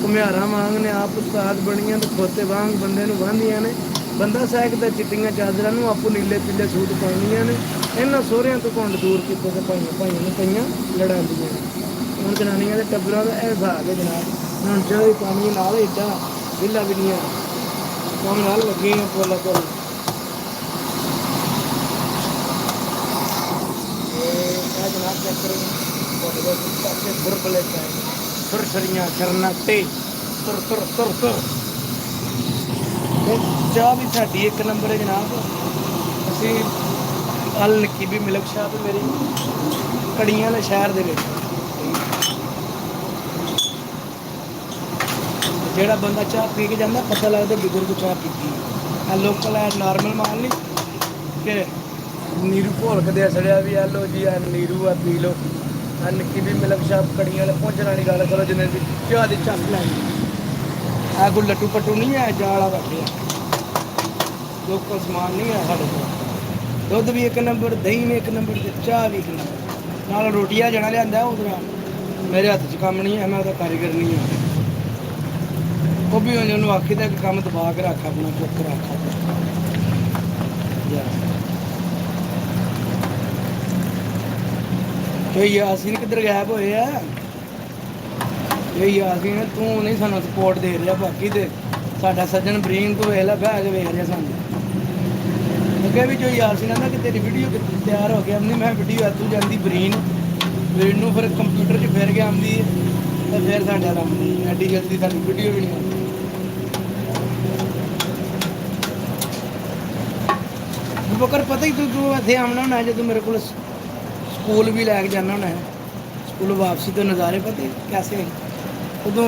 घुमियारा वांग ने आप उस्ताद बणियां ते खोते वांग बंदे नूं वांदियां ने। बंदा सैकदा चिट्टियां चादरां नूं आपू नीले पीले सूट पाउंदियां ने। इन्हां सोहरियां तो घुंड दूर कीते ते भाइयां नूं पईयां लड़ांदियां ने। हुण जनानियां दे टब्बरां दा इह हिसाब है जनाब। हुण चाही पानी नाल एडा विला भी नहीं कम नाल लगी हैं पोला पोल। जनाब चेक करें बुरबले सुरसरियाँ करनाटे तुर तुर तुर तुर। चाह भी साड़ी एक नंबर है जनाब। असी अल निक्की भी मिल्क शाप मेरी कड़ियां ने शहर दे विच। ਜਿਹੜਾ ਬੰਦਾ ਚਾਹ ਪੀ ਕੇ ਜਾਂਦਾ ਪਤਾ ਲੱਗਦਾ ਬਜ਼ੁਰਗ ਚਾਹ ਪੀਤੀ ਹੈ। ਲੋਕਲ ਹੈ ਨਾਰਮਲ ਮਾਲ ਨਹੀਂ ਕਿ ਨੀਰੂ ਭੋਲਕਦੇ ਸੜਿਆ ਵੀ ਆ ਲੋ ਜੀ ਆ ਨੀਰੂ ਆ ਪੀ ਲੋ। ਆ ਨਿੱਕੀ ਵੀ ਮਿਲਕ ਸ਼ਾਪ ਕੜੀਆਂ ਵਾਲੇ ਪਹੁੰਚਣ ਵਾਲੀ ਗੱਲ ਕਰੋ ਜਿੰਨੇ ਦੀ ਚਾਹ ਦੀ ਝੱਕ ਲੈਣੀ। ਆ ਕੋਈ ਲੱਟੂ ਪੱਟੂ ਨਹੀਂ ਹੈ ਜਾਲਾ ਬੈਠੇ ਲੋਕਲ ਸਮਾਨ ਨਹੀਂ ਹੈ ਸਾਡੇ ਕੋਲ। ਦੁੱਧ ਵੀ ਇੱਕ ਨੰਬਰ, ਦਹੀਂ ਵੀ ਇੱਕ ਨੰਬਰ ਤੇ ਚਾਹ ਵੀ ਇੱਕ ਨੰਬਰ ਨਾਲ ਰੋਟੀਆਂ ਜਣਾ ਲਿਆਂਦਾ ਉਧਰ। ਮੇਰੇ ਹੱਥ 'ਚ ਕੰਮ ਨਹੀਂ ਹੈ, ਮੈਂ ਉਹਦਾ ਕਾਰੀਗਰ ਨਹੀਂ ਹਾਂ। ਉਹ ਵੀ ਉਹਨੂੰ ਆਖੀ ਦਾ ਕੰਮ ਦਬਾ ਕੇ ਰੱਖ ਆਪਣਾ ਚੁੱਕ ਕੇ ਰੱਖ ਕੋਈ ਯਾਸੀਨ ਕਿੱਧਰ ਗਾਇਬ ਹੋਏ ਆ। ਯਾਸੀਨ ਤੂੰ ਨਹੀਂ ਸਾਨੂੰ ਸਪੋਰਟ ਦੇ ਰਿਹਾ, ਬਾਕੀ ਤੇ ਸਾਡਾ ਸੱਜਣ ਬਰੀਨ ਤੋਂ ਵੇਖ ਲੈ ਬਹਿ ਕੇ ਵੇਖ ਰਿਹਾ ਸਾਨੂੰ। ਅੱਗੇ ਵੀ ਜੋ ਯਾਸੀਨ ਆਂਦਾ ਕਿ ਤੇਰੀ ਵੀਡੀਓ ਤਿਆਰ ਹੋ ਗਿਆ ਆਉਂਦੀ, ਮੈਂ ਵੀਡੀਓ ਆਤੂ ਜਾਂਦੀ ਬਰੀਨ ਨੂੰ ਫਿਰ ਕੰਪਿਊਟਰ 'ਚ ਫਿਰ ਕੇ ਆਉਂਦੀ ਹੈ ਤੇ ਫਿਰ ਸਾਡਾ ਕੰਮ ਐਡੀ ਜਲਦੀ ਸਾਡੀ ਵੀਡੀਓ ਵੀ ਨਹੀਂ ਆਉਂਦੀ। ਬਕਰ ਪਤਾ ਹੀ ਤੂੰ ਇੱਥੇ ਆਉਣਾ ਹੋਣਾ ਜਦੋਂ ਮੇਰੇ ਕੋਲ ਸਕੂਲ ਵੀ ਲੈ ਕੇ ਜਾਣਾ ਹੋਣਾ ਸਕੂਲ ਵਾਪਸੀ ਤੋਂ ਨਜ਼ਾਰੇ ਪਤਾ ਕੈਸੇ ਉਦੋਂ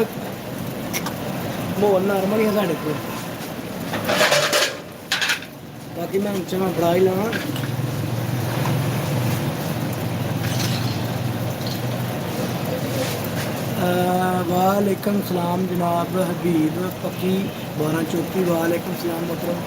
ਮਾਹੌਲ ਨਾਰਮਲ ਹੀ ਆ ਸਾਡੇ ਕੋਲ। ਬਾਕੀ ਮੈਂ ਹੁਣ ਚਾਹ ਫੜਾ ਹੀ ਲਵਾਂ। वालेकुम सलाम जनाब हबीब पक्की 1234। वालेकुम सलाम मोहतरम।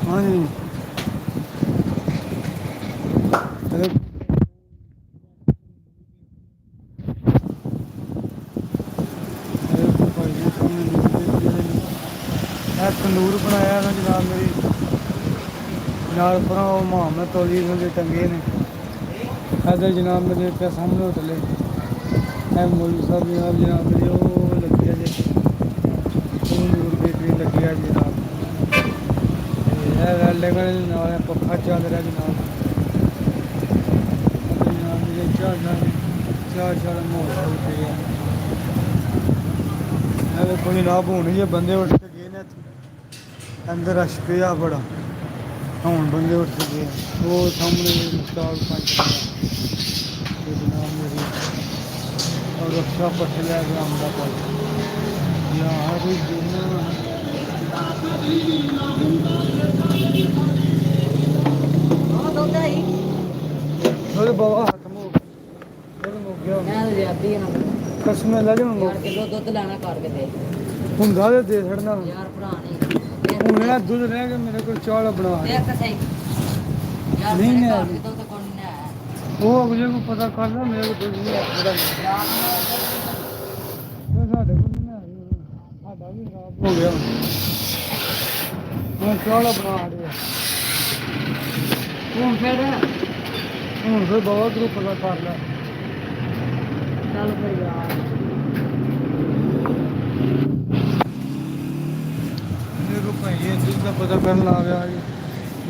ਹਾਂਜੀ ਇਹ ਤੰਦੂਰ ਬਣਾਇਆ ਨਾ ਜਨਾਬ ਮੇਰੀ ਨਾਲ ਪਰਾਂ ਉਹ ਮੁਹੰਮਦ ਤੌਲੀ ਦੇ ਟੰਗੇ ਨੇ ਇੱਧਰ ਜਨਾਬ ਮੇਰੇ ਇੱਥੇ ਸਾਹਮਣੇ ਹੋਟਲ ਹੈ ਇਹ ਮੌਲਵੀ ਸਾਹਿਬ ਜਨਾਬ ਮੇਰੀ ਉਹ ਲੱਗੀ ਹੈ ਜੀ ਉਹ ਨੂਰ ਬੇਕਰੀ ਲੱਗੀ ਹੈ ਜਨਾਬ ਇਹ ਲਗਣ ਨਾਲ ਪੱਖਾ ਚੱਲ ਰਿਹਾ ਜਨਾਬ ਜਨਾਬ ਮੇਰੇ ਚਾਰ ਮੋਟਰ ਪਿਆ ਇਹ ਵੇਖੋ ਜਨਾਬ ਹੁਣ ਜੇ ਬੰਦੇ ਉੱਠ ਕੇ ਗਏ ਨੇ ਇੱਥੇ ਅੰਦਰ ਰਸ਼ ਪਿਆ ਬੜਾ ਹੁਣ ਬੰਦੇ ਉੱਠ ਕੇ ਗਏ ਉਹ ਸਾਹਮਣੇ ਮੁਸਤਾਕ ਪੰਜ ਤੇ ਜਨਾਬ ਮੇਰੀ और रक्षा पटल है अहमदाबाद यहाँ भी अरे बाबा खत्म हो गया कसम ले जाऊँ ਕਿਲੋ ਦੁੱਧ ਲੈਣਾ ਕਰ ਕੇ ਦੇ ਹੁੰਦਾ ਦੇ ਛੜਨਾ ਯਾਰ ਭਰਾ ਨੇ ਹੁਣ ਇਹ ਦੁੱਧ ਰਹਿ ਗਿਆ ਮੇਰੇ ਕੋਲ ਚਾਹ ਬਣਾ ਦੇਖ ਸਹੀ ਯਾਰ ਨਹੀਂ ਮੇਰੇ ਹੈ। ਘਰ ਦੇ ਦੁੱਧ ਕੋਣ ਨੇ ਆਇਆ ਉਹ ਅਗਲੇ ਨੂੰ ਪਤਾ ਕਰ ਲੈ ਮੇਰੇ ਕੋਲ ਦੁੱਧ ਨਹੀਂ ਆਉਂਦਾ ਯਾਰ ਸਾਡੇ ਕੋਲ ਨਹੀਂ ਆ ਸਾਡਾ ਵੀ ਖਰਾਬ ਹੋ ਗਿਆ ਮੈਂ ਚਾਹ ਬਣਾ ਰਿਹਾ ਹੁਣ ਫਿਰ ਹੁਣ ਬਹੁਤ ਗਰੁੱਪ ਪਤਾ ਕਰ ਲੈ ਚੱਲ ਫਿਰ ਯਾਰ ਮੇਰੇ ਕੋਲ ਭਾਈ ਦੁੱਧ ਦਾ ਪਤਾ ਕਰਨ ਆ ਗਿਆ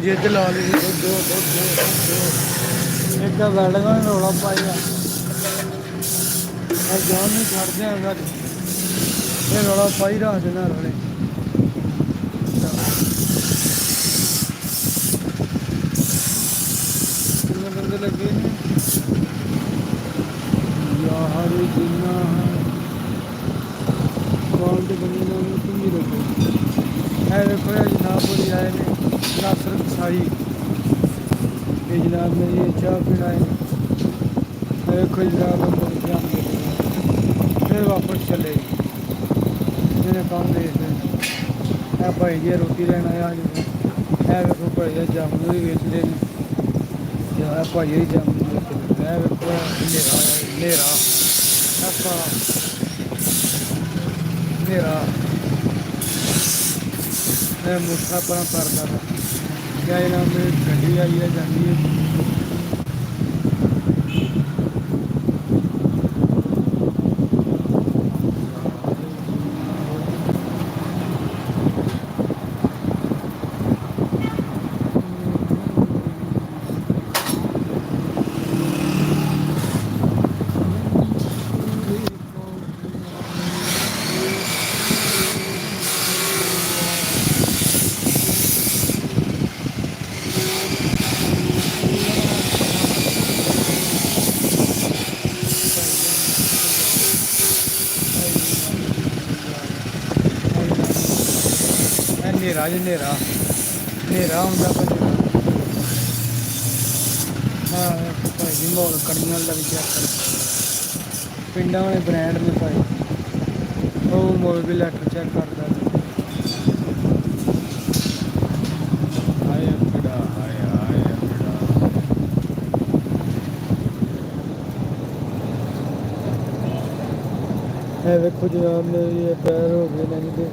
ਜਿੱਦ ਲਾ ਲਈ ਦੁੱਧ ਇੱਕ ਤਾਂ ਵੈਲਡਾਂ ਨੇ ਰੌਲਾ ਪਾਇਆ ਆ ਜਾਨ ਨਹੀਂ ਛੱਡਦੇ ਆ ਇਹ ਰੌਲਾ ਪਾਈ ਰੱਖ ਦੇਣਾ ਰੌਲੇ ਕਿੰਨੇ ਬੰਦੇ ਲੱਗੇ ਨੇ ਯਾਰ ਜਿੰਨਾ ਕੌਣ ਦੇ ਬੰਦੇ ਨੂੰ ਕਿੰਨੀ ਲੱਗੇ ਇਹ ਵੇਖੋ ਜਨਾਬ ਬੋਲੀ ਆਏ ਨੇ ਨਾਸਰ ਸਾਈ ਇਹ ਜਨਾਬ ਮੇਰੀ ਚਾਹ ਪੀਣ ਆਏ ਨੇ ਵੇਖੋ ਜਨਾਬ फिर वापस चले मेरे काम देखते है भाई जी रोटी लेना आया है वेखो भाई जी जामुन भी बेचते हैं भाई जी जामुन बेचते हैं वेखो नेरा नेरा मैं मुठा पर करता था क्या नाम मेरी गड्डी आई है जानी है ਹਨੇਰਾ ਹਨੇਰਾ ਹਨੇਰਾ ਹੁੰਦਾ ਹਾਂ ਭਾਈ ਜੀ ਮੋਲ ਕੜੀਆਂ ਦਾ ਵੀ ਚੈੱਕ ਕਰ ਪਿੰਡਾਂ ਵਾਲੇ ਬ੍ਰਾਂਡ ਨੇ ਭਾਈ ਉਹ ਮੋਲ ਵੀ ਲੈਟਰ ਚੈੱਕ ਕਰਦਾ ਹਾਏ ਬੜਾ ਹਾਏ ਬੜਾ ਇਹ ਵੇਖੋ ਜਨਾਬ ਮੇਰੇ ਇਹ ਪੈਰ ਹੋ ਗਏ ਨੇ ਇਹਦੇ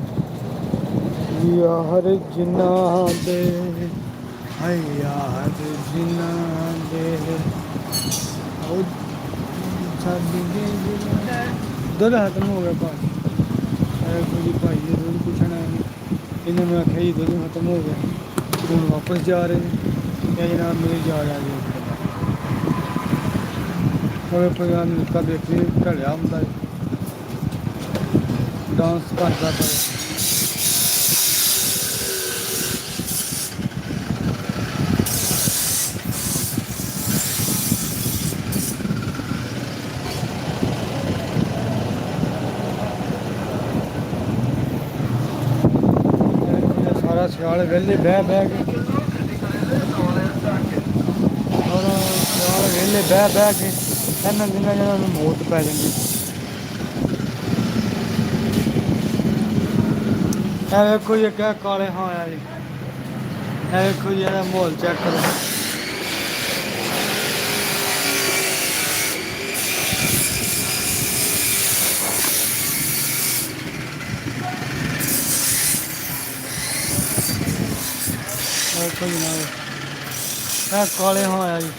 यार जिन्ना दे हाय यार जिन्ना दे दुध खत्म हो गया भाई भाई ने दुध पूछना इन्हें मैं आख्या जी दुध खत्म हो गया हूँ वापस जा रहे हैं जनाब मेरी जा रहा है प्रोग्राम निका देखने ढलिया होंगे डांस करता था ਸਿਆਲ ਵੇਲੇ ਬਹਿ ਕੇ ਔਰ ਸਿਆਲ ਵੇਲੇ ਬਹਿ ਕੇ ਇਹਨਾਂ ਦਿਨਾਂ ਜਿਹਨਾਂ ਨੂੰ ਮੌਤ ਪੈ ਜਾਂਦੀ ਇਹ ਵੇਖੋ ਜੀ ਕਿਆ ਕਾਲੇ ਹਾਂ ਆਇਆ ਜੀ ਇਹ ਵੇਖੋ ਜੀ ਇਹਦਾ ਮਾਹੌਲ ਚੈੱਕ ਕਰੋ ਵੇਖੋ ਜੀ ਨਾਲ ਇਹ ਕਾਲੇ ਹਾਂ ਆਇਆ ਜੀ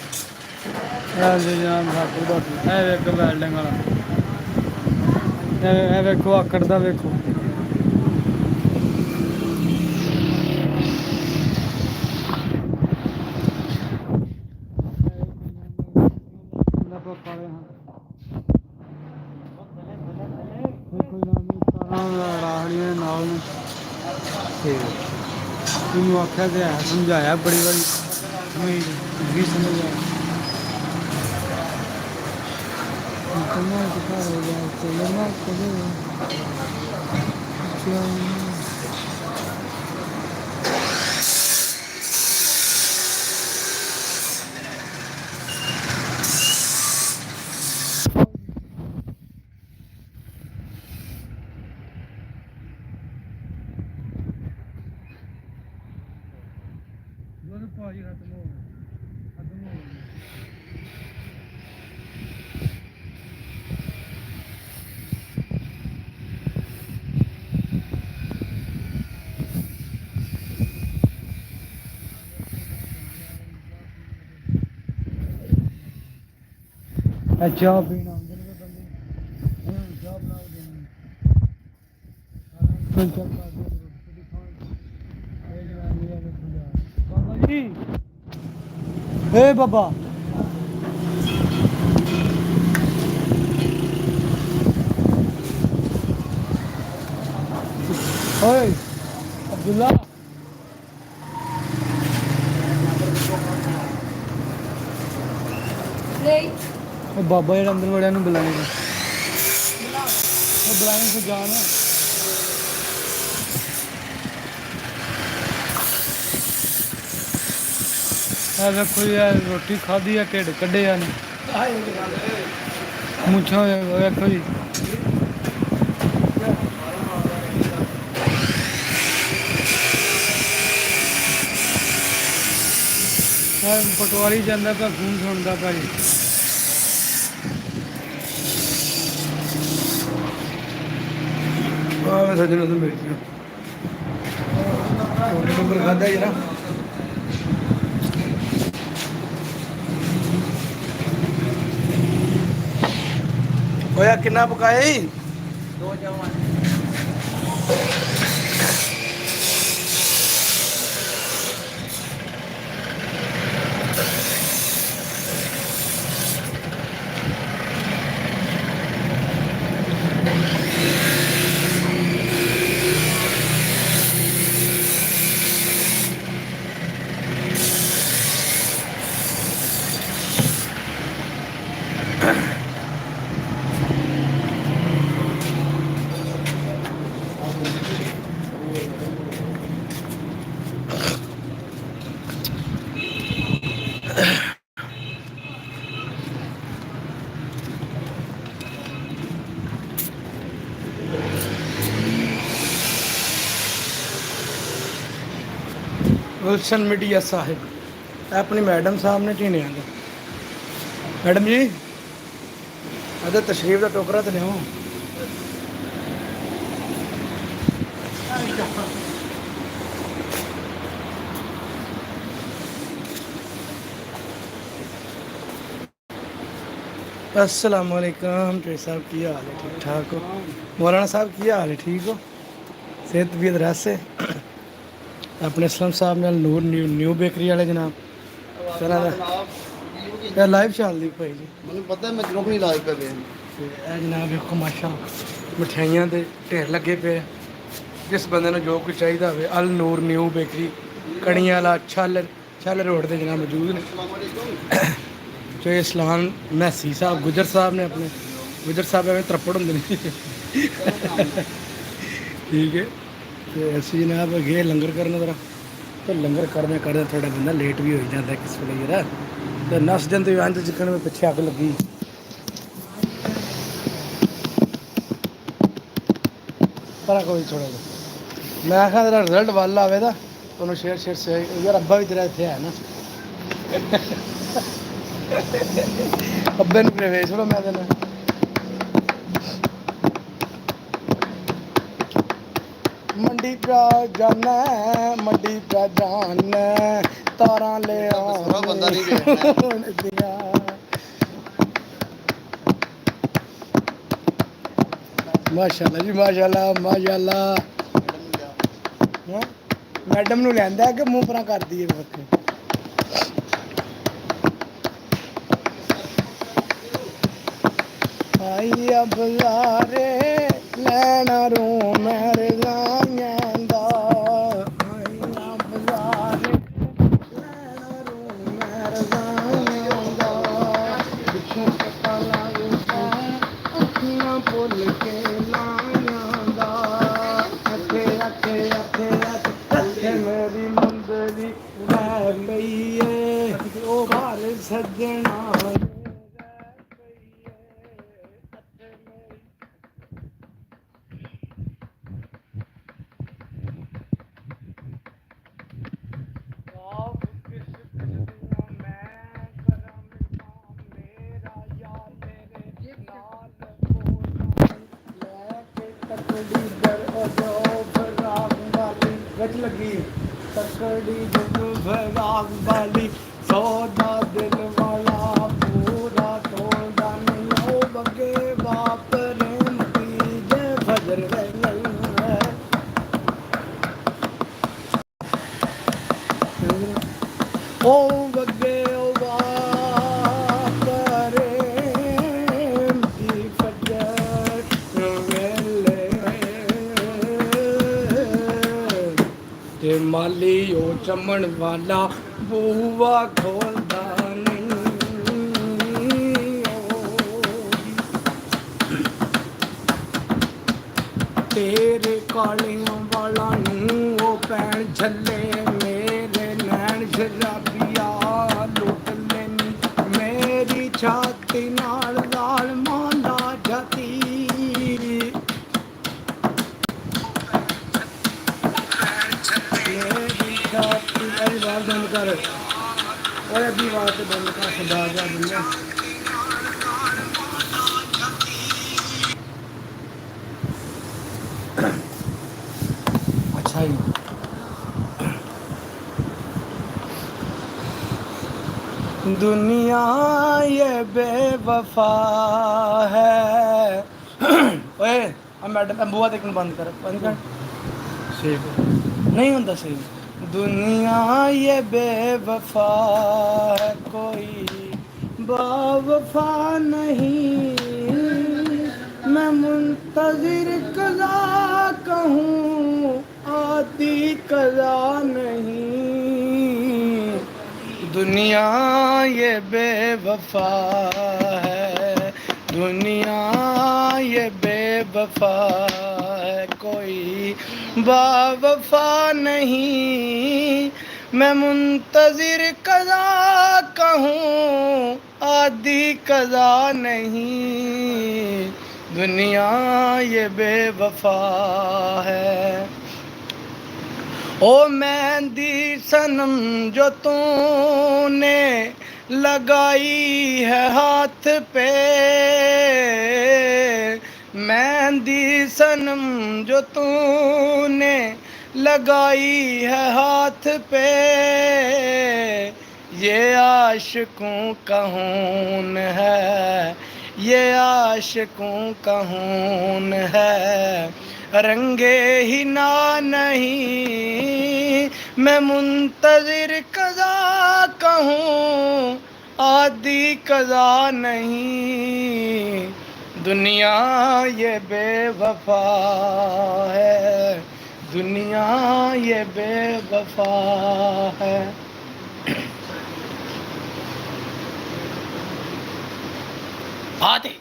ਇਹ ਜੀ ਜਨਾਬ ਸਾਕੂ ਦਾ ਇਹ ਵੇਖੋ ਵੈਲਡਿੰਗ ਵਾਲਾ ਇਹ ਵੇਖੋ ਆਕੜ ਦਾ ਵੇਖੋ ਮੈਨੂੰ ਆਖਿਆ ਤੇ ਹੈ ਸਮਝਾਇਆ ਬੜੀ ਵਾਰੀ ਵੀ ਸਮਝ ਆਇਆ ਕਮਾ ਕਿਥਾ ਹੋ ਗਿਆ ਚੱਲਣਾ ਕਦੇ ਭਾਜੀ ਖਤਮ ਹੋ ਗਿਆ ਚਾਹ ਪੀਣਾ ਆਉਂਦੇ ਨੇ ਬੰਦੇ ਚਾਹ ਬਣਾ ਕੇ ਦੇਣੀ ਚੱਲ ਕਰਦੇ ਰੋਟੀ ਖਾਣ ਇਹ ਜਵਾਨੀ ਆ ਕੇ ਬਾਬਾ ਜੀ ਏ ਬਾਬਾ ਓਏ ਅਬਦੁੱਲਾ ਨਹੀਂ ਉਹ ਬਾਬਾ ਜਿਹੜਾ ਅੰਦਰ ਵੜਿਆ ਨੂੰ ਬੁਲਾਏਗਾ ਉਹ ਬੁਲਾਏ ਤੋਂ ਜਾਣ ਇਹ ਵੇਖੋ ਯਾਰ ਰੋਟੀ ਖਾਧੀ ਆ ਢਿੱਡ ਕੱਢਿਆ ਨੇ ਮੁੱਛਾਂ ਵੇਖੋ ਜੀ ਪਟਵਾਰੀ ਜਾਂਦਾ ਪਿਆ ਖੂਨ ਸੁਣਦਾ ਭਾਈ ਆਹ ਸੱਜਣੋਂ ਤੋਂ ਮਿਲ ਗਿਆ ਉਹਨੇ ਨੰਬਰ ਖਾਦਾ ਜਰਾ ਹੋਇਆ ਕਿੰਨਾ ਪਕਾਇਆ ਜੀ 2 ਜਵਾਨ गुलशन मीडिया साहिब अपनी मैडम साहब ने टीने आंदा मैडम जी अदर तशरीफ का टोकरा तो लियो अस्सलाम वालेकुम जी साहब की हाल है ठीक ठाक हो मौलाना साहब की हाल है ठीक हो सेहत भी अदरस है अपने असलम साहब नाल नूर न्यू बेकरी वाले जनाब लाइव चल दी भाई जी ਮੈਨੂੰ ਪਤਾ ਮੈਂ ਕਿਉਂ ਨਹੀਂ ਲਾਈਵ ਕਰ ਰਿਹਾ ਤੇ ਇਹ ਜਨਾਬ ਵੇਖੋ ਮਾਸ਼ਾ ਮਠਿਆਈਆਂ ਦੇ ਢੇਰ ਲੱਗੇ ਪਏ ਜਿਸ ਬੰਦੇ ਨੂੰ ਜੋ ਕੁਝ ਚਾਹੀਦਾ ਹੋਵੇ ਅਲ ਨੂਰ ਨਿਊ ਬੇਕਰੀ ਕੜੀਆਂ ਵਾਲਾ ਛੱਲ ਰੋਡ ਤੇ ਜਨਾਬ ਮੌਜੂਦ ਨੇ ਜੋ ਇਸਲਾਮ ਮੈਸੀ ਸਾਹਿਬ ਗੁਜਰ ਸਾਹਿਬ ਨੇ ਆਪਣੇ ਗੁਜਰ ਸਾਹਿਬ ਐਵੇਂ ਤਰਪੜ ਹੁੰਦੇ ਨੇ ਠੀਕ ਹੈ ਤੇ ਅਸੀਂ ਜਨਾਬ ਗਏ ਲੰਗਰ ਕਰਨ ਜ਼ਰਾ ਤੇ ਲੰਗਰ ਕਰਦੇ ਥੋੜਾ ਬੰਦਾ ਲੇਟ ਵੀ ਹੋ ਜਾਂਦਾ ਕਿਸ ਵੇਲੇ ਯਾਰ ਤੇ ਨਸ ਜਾਂਦੇ ਅੰਤ ਜਿੱਕਣ ਵਿੱਚ ਪਿੱਛੇ ਅੱਗ ਲੱਗੀ ਪਰ ਕੋਈ ਥੋੜਾ ਜਿਹਾ ਮੈਂ ਕਿਹਾ ਤੇਰਾ ਰਿਜ਼ਲਟ ਵੱਲ ਆਵੇ ਤਾਂ ਤੁਹਾਨੂੰ ਸ਼ੇਰ ਸੇ ਯਾਰ ਅੱਬਾ ਵੀ ਤੇਰਾ ਇੱਥੇ ਹੈ ਨਾ ਅੱਬੇ ਨੂੰ ਪ੍ਰਵੇਸ਼ ਲੋ ਮੈਂ ਤੈਨੂੰ ਮੰਡੀ ਪਾ ਜਾਣਾ ਮੰਡੀ ਪਾ ਜਾਣਾ ਤਾਰਾਂ ਲੈ ਸਾਰਾ ਬੰਦਾ ਨਹੀਂ ਵੇਖਣਾ। ਦੀਆਂ ਮਾਸ਼ਾਅੱਲਾ ਜੀ ਮਾਸ਼ਾਅੱਲਾ ਮੈਡਮ ਨੂੰ ਲੈਂਦਾ ਕਿ ਮੂੰਹ ਪਰਾਂ ਕਰਦੀ ਹੈ ਵਕਤ ਆਈ ਆ ਬਜ਼ਾਰੇ ਲੈਣਾ ਰੂ ਮੇਰੇ ਲਾਈਆਂ ਦਾ ਆਈ ਆ ਬਜ਼ਾਰੇ ਲੈਣਾ ਰੂ ਮੇਰੇ ਲਾਈਆਂ ਦਾ ਪਿੱਛੋਂ ਪਤਾ ਲੱਗਦਾ ਅੱਖੀਆਂ ਭੁੱਲ ਕੇ ਲਾਈਆਂ ਦਾ ਅੱਖੇ ਅੱਖੇ ਅੱਖੇ ਅੱਖੇ ਮੇਰੀ ਮੁੰਦਰੀ ਲੈ ਲਈਏ ਉਹ ਬਾਹਰ ਸੱਜਣਾ ਲੱਗੀ ਤਕੜੀ ਜਦੋਂ ਭਰਾਗ ਵਾਲੀ ਸੌਦਾ ਦਿਲ ਵਾਲਾ ਪੂਰਾ ਤੋੜਦਾ ਨਹੀਂ ਉਹ ਬੱਗੇ ਬਾਪ ਰਹਿੰਦੀ ਜੇ ਫਜਰ ਨਹੀਂ ਹੈ ਉਹ ਬੱਗੇ ਉਹ ਬਾਪ ਰਹਿੰਦੀ ਫਜਰ ਵੇਲੇ ਤੇ ਮਾਲੀ ਉਹ ਚਮਣ ਵਾਲਾ ਬੂਹਾ ਖੋਲਦਾ ਨਹੀਂ ਤੇਰੇ ਕਾਲਿਆਂ ਵਾਲਾ ਨੂੰ ਉਹ ਪੈਣ ਛੱਲੇ ਮੇਰੇ ਨੈਣ ਸ਼ਰਾਬੀਆ ਲੁੱਟ ਲੈਨੀ ਮੇਰੀ ਛਾਤੀ ਨਾਲ ਲਾਲ ਮਾਂਦਾ ਜਾਤੀ बंद कर और अभी बात बंद कर खुदा जा दुनिया अच्छा ही दुनिया ये बेवफा है ओए अब मैडम बुआ देखना बंद कर ठीक नहीं होता सही दुनिया ये बेवफा है कोई बावफा नहीं मैं मुंतजिर कज़ा कहूँ आती कज़ा नहीं दुनिया ये बेवफा है दुनिया ये बेवफा है कोई बावफा नहीं मैं मुंतजिर कज़ा कहूँ आदि कज़ा नहीं दुनिया ये बेवफा है ओ मेहंदी सनम जो तूने लगाई है हाथ पे मेहंदी सनम जो तूने लगाई है हाथ पे ये आशिकों का खून है ये आशिकों का खून है रंगे ही ना नहीं मैं मुंतजिर कज़ा कहूँ आदि कज़ा नहीं दुनिया ये बेवफा है दुनिया ये बेवफा है आते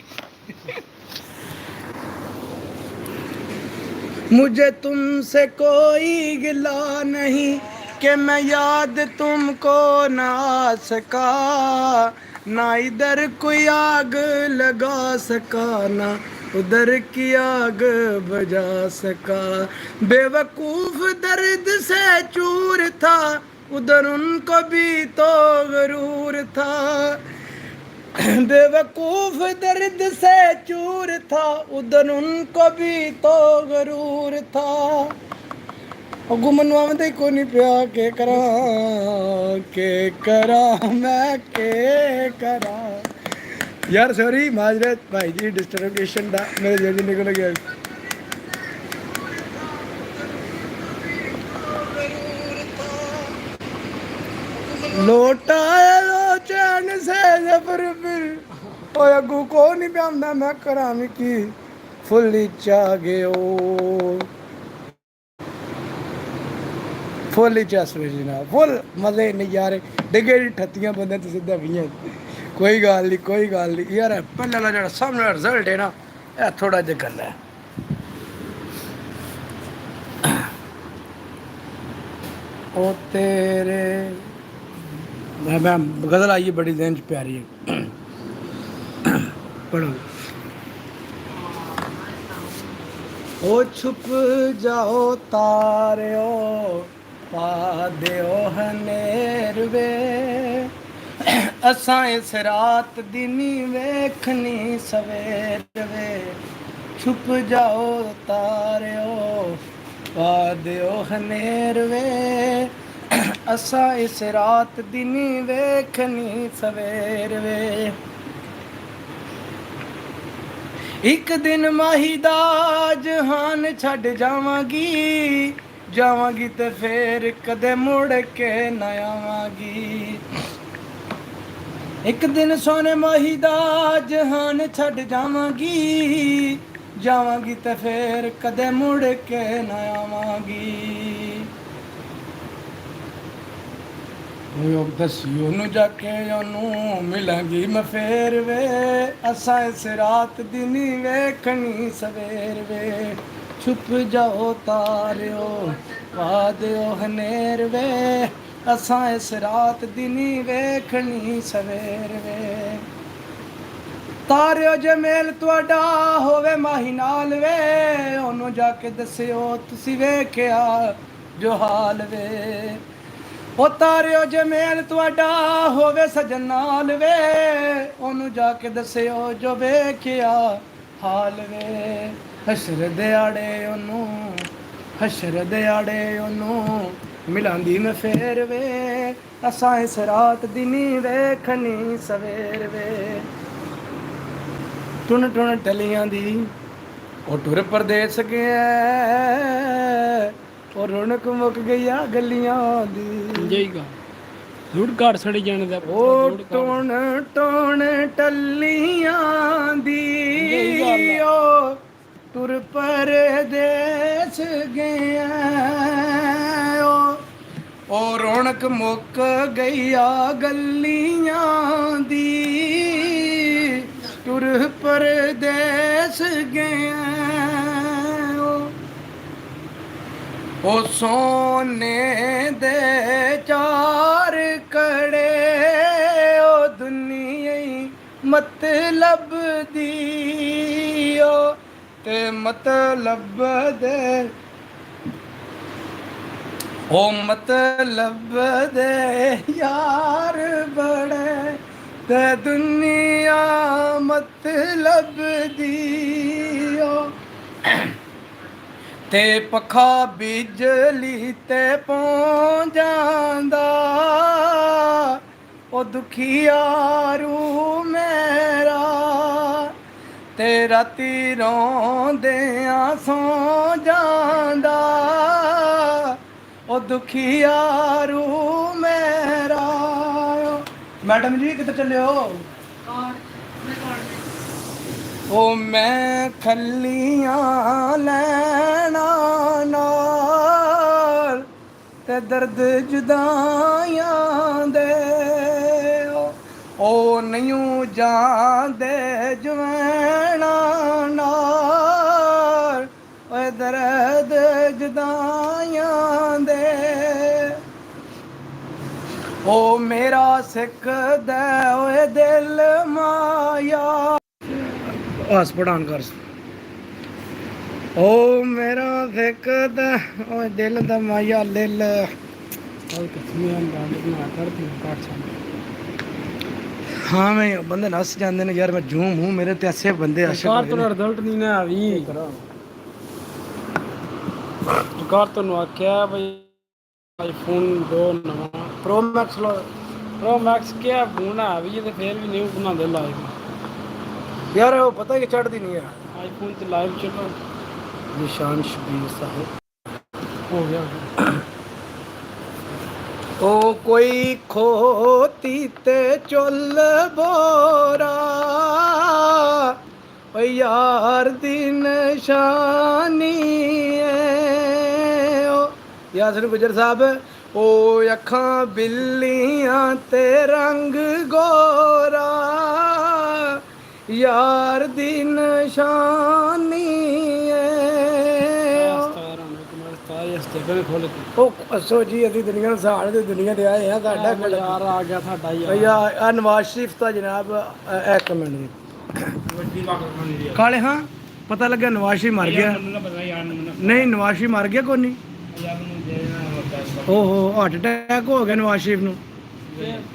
मुझे तुमसे कोई गिला नहीं कि मैं याद तुमको ना आ सका ना इधर कोई आग लगा सका ना उधर की आग बुझा सका। बेवकूफ दर्द से चूर था, उधर उनको भी तो गरूर था। बेवकूफ दर्द से चूर था, उधर उनको भी तो गरूर था। अगू मनु आंदे को नहीं पिया के करा मैं के करा। यार सॉरी माजरत भाई जी डिस्टर्बेशन दा मेरे जेब निकल गया। लोटा लो चैन से जबर फिर ओ अगू को नहीं प्यादा मैं करा की फुल्ली चा गयो फुल चस जनाब फुल मजे नज़ारे डिगे ठत्तियां बंदे तो सीधा भी कोई गल नहीं यार पहले वाला जो सामने रिजल्ट है ना यह थोड़ा जहा गल है। ओ तेरे मैं गजल आई है बड़ी दिन च प्यारी है पढ़ो। ओ छुप जाओ तारियो पा दियो हनेर वे असां इस रात दिनी वेखनी सवेर वे। छुप जाओ तारियो पा दियो हनेर वे असां इस रात दिनी वेखनी सवेर वे। एक दिन माही दा जहान छड़ जावांगी ते फिर कदे मुड़ के न आवांगी। एक दिन सोने माही दा जहान छड़ जावांगी ते फिर कदे मुड़ के न आवांगी। दसी ओनू जाके ओनू मिलांगी मैं फेर वे असां इस रात दिनी वेखनी सवेर वे। छुप जाओ तारियो पा दियो हनेर वे असां इस रात दिनी वेखनी सवेर वे। तारियो जे मेल तुहाडा होवे माही नाल वे ओनू जाके दसियो तुसी वेखिया जो हाल वे। ओ तारियो जे मेल तुहाडा होवे सजन नाल वे ओनू जाके दसियो जो वेखिया हाल वे। हशर दिहाड़े ओनू मिलांदी मैं फेर वे असां इस रात दिनी वेखनी सवेर वे। टुन टुन टलियां दी ओ टुर परदेस गया और रौनक मुक गई आ गलियां दी। ਜਾਈਗਾ ਰੂੜ ਘਾਟ ਸੜੀ ਜਾਣ ਦਾ ओ टुन टुन टलियां दी ओ टुर परदेस गया ओ रौनक मुक गई आ गलियां दी टुर परदेस गया। ओ सोने दे चार कड़े ओ दुनिया मतलब दी ओ ते मतलब दे ओ मतलब दे यार बड़े ते दुनिया मतलब दी ओ ते पखा बिजली ते पहुंच जांदा ओ दुखियारू मेरा ते राती रोंदियां सौ जांदा ओ दुखियारू मेरा। मैडम जी किधर चले हो? ओ मैं खलियां लैना नाल ते दर्द जुदाइयां दे ओ नहीं जांदे जवैना नाल ओ दर्द जुदाइयां दे ओ मेरा सिख दे ओए दिल माया। हस पढ़ान कर ਓ ਮੇਰਾ ਫਿਕਦਾ ਓ ਦਿਲ ਦਾ ਮਾਇਆ ਲਿਲ ਕੱਲ ਕਸਮੀਆਂ ਦਾ ਬਣਾ ਕਰਦੀ ਕਾਟ ਛਾਂ ਹਾਂ ਮੈਂ ਬੰਦੇ ਨੱਸ ਜਾਂਦੇ ਨੇ ਯਾਰ ਮੈਂ ਝੂਮ ਹੂੰ ਮੇਰੇ ਤੇ ਐਸੇ ਬੰਦੇ ਆਸ਼ਕ ਕਾਰ ਹੋਏ ਤੋਂ ਨੇ। ਰਿਜ਼ਲਟ ਨਹੀਂ ਨਾ ਆਵੀ ਕਾਰ ਤੋਂ ਨੂੰ ਆਖਿਆ ਬਈ ਆਈਫੋਨ 2 ਨਵਾਂ ਪ੍ਰੋ ਮੈਕਸ ਲੋ ਪ੍ਰੋ ਮੈਕਸ ਕਿਹਾ ਫੋਨ ਆਵੀ ਤੇ ਫੇਰ ਵੀ ਨਹੀਂ ਬਣਾਉਂਦੇ ਲਾਈਵ ਯਾਰ ਉਹ ਪਤਾ ਕਿ ਚੜਦੀ ਨਹੀਂ ਆ ਆਈਫੋਨ ਤੇ ਲਾਈਵ ਚੱਲੋ ਨਿਸ਼ਾਨ ਸ਼ਬੀਰ ਸਾਹਿਬ ਹੋ ਗਿਆ ਉਹ ਕੋਈ ਖੋਤੀ ਤੇ ਚੁੱਲ ਬੋਰਾ ਓ ਯਾਰ ਦੀ ਨਿਸ਼ਾਨੀ ਏ ਓ ਯਾਸਰ ਗੁਜਰ ਸਾਹਿਬ ਓ ਅੱਖਾਂ ਬਿੱਲੀਆਂ ਤੇ ਰੰਗ ਗੋਰਾ ਯਾਰ ਦੀ ਨਿਸ਼ਾਨੀ ਏ ਉਹ ਅਸੋ ਜੀ ਅਸੀਂ ਦੁਨੀਆ ਨੂੰ ਸਾੜ ਦੇ ਦੁਨੀਆ ਤੇ ਆਏ ਆ ਸਾਡਾ ਯਾਰ ਆ ਗਿਆ ਸਾਡਾ ਯਾਰ ਆ ਨਵਾਜ਼ ਸ਼ਰੀਫ ਤਾਂ ਜਨਾਬ ਇੱਕ ਮਿੰਟ ਦੀ ਵੱਡੀ ਬਾਕਰ ਖਾਣੀ ਦੀ ਕਾਲੇ ਹਾਂ ਪਤਾ ਲੱਗਾ ਨਵਾਜ਼ ਸ਼ਰੀਫ ਮਰ ਗਿਆ ਮੈਨੂੰ ਨਾ ਪਤਾ ਯਾਰ ਮੈਨੂੰ ਨਹੀਂ ਨਵਾਜ਼ ਸ਼ਰੀਫ ਮਰ ਗਿਆ ਕੋਈ ਨਹੀਂ ਯਾਰ ਮੈਨੂੰ ਦੇ ਦੇਣਾ ਹੁੰਦਾ ਓਹੋ ਹਾਰਟ ਅਟੈਕ ਹੋ ਗਿਆ ਨਵਾਜ਼ ਸ਼ਰੀਫ ਨੂੰ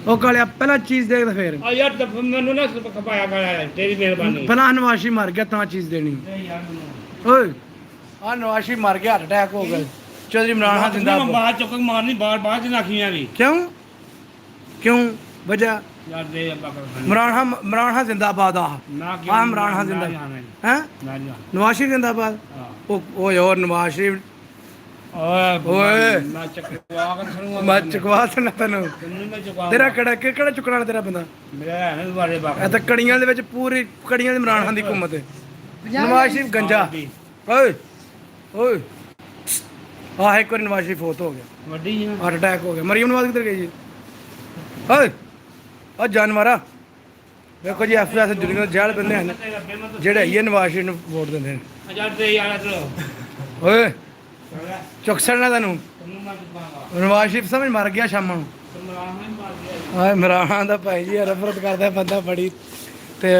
ਉਹ ਕਾਲੇ ਪਹਿਲਾਂ ਚੀਜ਼ ਦੇਖਦਾ ਫੇਰ ਆ ਯਾਰ ਮੈਨੂੰ ਨਾ ਖਪਾਇਆ ਪਾਇਆ ਤੇਰੀ ਮਿਹਰਬਾਨੀ ਪਹਿਲਾਂ ਨਵਾਜ਼ ਸ਼ਰੀਫ ਮਰ ਗਿਆ ਤਾਂ ਚੀਜ਼ ਦੇਣੀ ਯਾਰ ਮੈਨੂੰ ਓਏ ਆ ਨਵਾਜ਼ ਸ਼ਰੀਫ ਮਰ ਗਿਆ ਹਾਰਟ ਅਟੈਕ ਹੋ ਗਿਆ ਚੌਧਰੀ ਇਮਰਾਨ ਖਾਨ ਮੈਂ ਜਿੰਦਾਬਾਦ ਬਾਹਰ ਚੁੱਕ ਕੇ ਮਾਰਨੀ ਬਾਹਰ ਚ ਨਾਖੀਆਂ ਵੀ ਕਿਉਂ ਵਜ੍ਹਾ ਯਾਰ ਦੇ ਬਾਕਰ ਖਾਣੀ ਇਮਰਾਨ ਖਾਨ ਜਿੰਦਾਬਾਦ ਆ ਨਾ ਆ ਇਮਰਾਨ ਖਾਨ ਜਿੰਦਾਬਾਦ ਹੈ ਨਾ ਨਾ ਨਵਾਜ਼ ਸ਼ਰੀਫ ਜਿੰਦਾਬਾਦ ਉਹ ਓਏ ਹੋਰ ਨਵਾਜ਼ ਸ਼ਰੀਫ ਓਏ ਮੈਂ ਚੱਕਵਾ ਕੇ ਸੁਣੂਗਾ ਮੈਂ ਚੁਕਵਾ ਦੇਣਾ ਤੈਨੂੰ ਤੈਨੂੰ ਮੈਂ ਚੁਕਵਾ ਤੇਰਾ ਕਿਹੜਾ ਚੁੱਕਣ ਵਾਲਾ ਤੇਰਾ ਬੰਦਾ ਮੇਰਾ ਹੈ ਨਾ ਦੁਬਾਰੇ ਇਹ ਬਾਕਰ ਤਾਂ ਕੜੀਆਂ ਦੇ ਵਿੱਚ ਪੂਰੀ ਕੜੀਆਂ ਦੇ ਇਮਰਾਨ ਖਾਨ ਦੀ ਹਕੂਮਤ ਹੈ ਨਵਾਜ਼ ਸ਼ਰੀਫ ਗੰਜਾ ਓਏ ਆਹ ਇੱਕ ਵਾਰੀ ਨਵਾਜ਼ ਸ਼ਰੀਫ ਫੌਤ ਹੋ ਗਿਆ ਵੱਡੀ ਜੀ ਹਾਰਟ ਅਟੈਕ ਹੋ ਗਿਆ ਮਰੀਮ ਨਵਾਜ਼ ਕਿੱਧਰ ਗਈ ਜੀ ਓਏ ਆ ਜਾਨਵਰਾ ਵੇਖੋ ਜੀ ਐਫਐਸ ਦੁਨੀਆ ਦੇ ਜੇਲ੍ਹ ਬੰਦੇ ਹਨ ਜਿਹੜੇ ਇਹ ਨਵਾਜ਼ ਸ਼ਰੀਫ ਨੂੰ ਵੋਟ ਦਿੰਦੇ ਨੇ ਹਜ਼ਾਰ ਦੇ ਯਾਰ ਚਲੋ ਓਏ ਚੁਕਸਣਾ ਤੈਨੂੰ ਤੈਨੂੰ ਮੈਂ ਚੁਕਾਵਾਂਗਾ ਨਵਾਜ਼ ਸ਼ਰੀਫ ਸਮਝ ਮਰ ਗਿਆ ਸ਼ਾਮਾਂ ਨੂੰ ਮਰਾਨ ਨਹੀਂ ਮਾਰ ਗਿਆ ਆ ਇਮਰਾਨ ਖਾਨ ਦਾ ਭਾਈ ਜੀ ਨਫ਼ਰਤ ਕਰਦਾ ਬੰਦਾ ਬੜੀ ਤੇ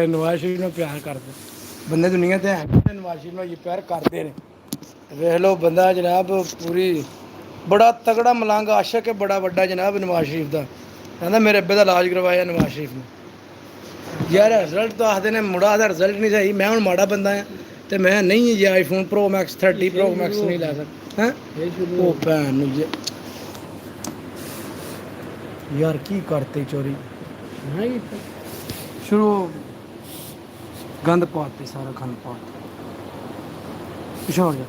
ਨਵਾਜ਼ ਸ਼ਰੀਫ ਨੂੰ ਪਿਆਰ ਕਰਦਾ ਬੰਦੇ ਦੁਨੀਆ ਤੇ ਹੈ ਨਵਾਜ਼ ਸ਼ਰੀਫ ਨੂੰ ਇਹ ਪਿਆਰ ਕਰਦੇ ਨੇ ਵੇਖ ਲਓ ਬੰਦਾ ਜਨਾਬ ਪੂਰੀ ਬੜਾ ਤਗੜਾ ਮਲੰਗ ਆਸ਼ਕ ਹੈ ਬੜਾ ਵੱਡਾ ਜਨਾਬ ਨਵਾਜ਼ ਸ਼ਰੀਫ ਦਾ ਕਹਿੰਦਾ ਮੇਰੇ ਅੱਬੇ ਦਾ ਇਲਾਜ ਕਰਵਾਇਆ ਨਵਾਜ਼ ਸ਼ਰੀਫ ਨੇ ਯਾਰ ਰਿਜ਼ਲਟ ਤਾਂ ਆਖਦੇ ਨੇ ਮੁੰਡਾ ਦਾ ਰਿਜ਼ਲਟ ਨਹੀਂ ਸਹੀ ਮੈਂ ਹੁਣ ਮਾੜਾ ਬੰਦਾ ਹਾਂ ਤੇ ਮੈਂ ਨਹੀਂ ਜੀ iPhone pro max 30 pro max ਨਹੀਂ ਲੈ ਸਕਦਾ ਹੈ ਉਹ ਭੈਣ ਨੂੰ ਯਾਰ ਕੀ ਕਰਤੇ ਚੋਰੀ ਨਹੀਂ ਸ਼ੁਰੂ ਗੰਦ ਪਾਤੇ ਸਾਰਾ ਗੰਦ ਪਾਤਾ ਪਿਛਾ ਹੋ ਜਾ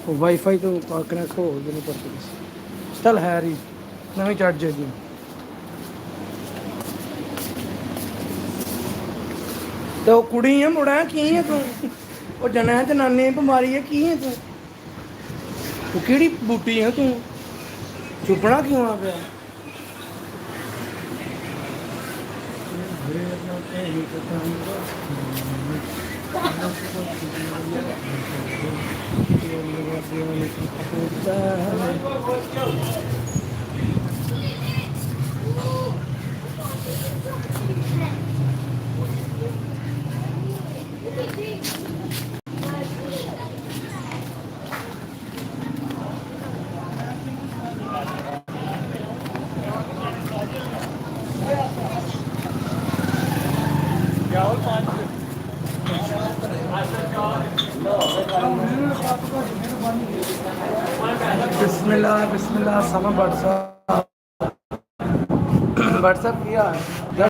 ਉਹ ਵਾਈਫਾਈ ਤੋਂ ਕਨੈਕਟ ਹੋ ਗਏ ਨਹੀਂ ਪਤਾ ਚੱਲ ਹੈ ਰੀ ਨਵੀਂ ਚੜ ਜਾਏਗੀ ਤੇ ਉਹ ਕੁੜੀ ਆ ਮੁੰਡਾ ਕੀ ਹੈ ਤੂੰ ਉਹ ਜਨਾ ਜਨਾਨੀ ਬਿਮਾਰੀ ਹੈ ਕੀ ਹੈ ਤੂੰ ਉਹ ਕਿਹੜੀ ਬੂਟੀ ਹੈ ਤੂੰ ਚੁੱਪਣਾ ਕਿਉਂ ਆ ਪਿਆ बिस्मिल्लाह बिस्मिल्लाह समा व्हाट्सएप व्हाट्सएप किया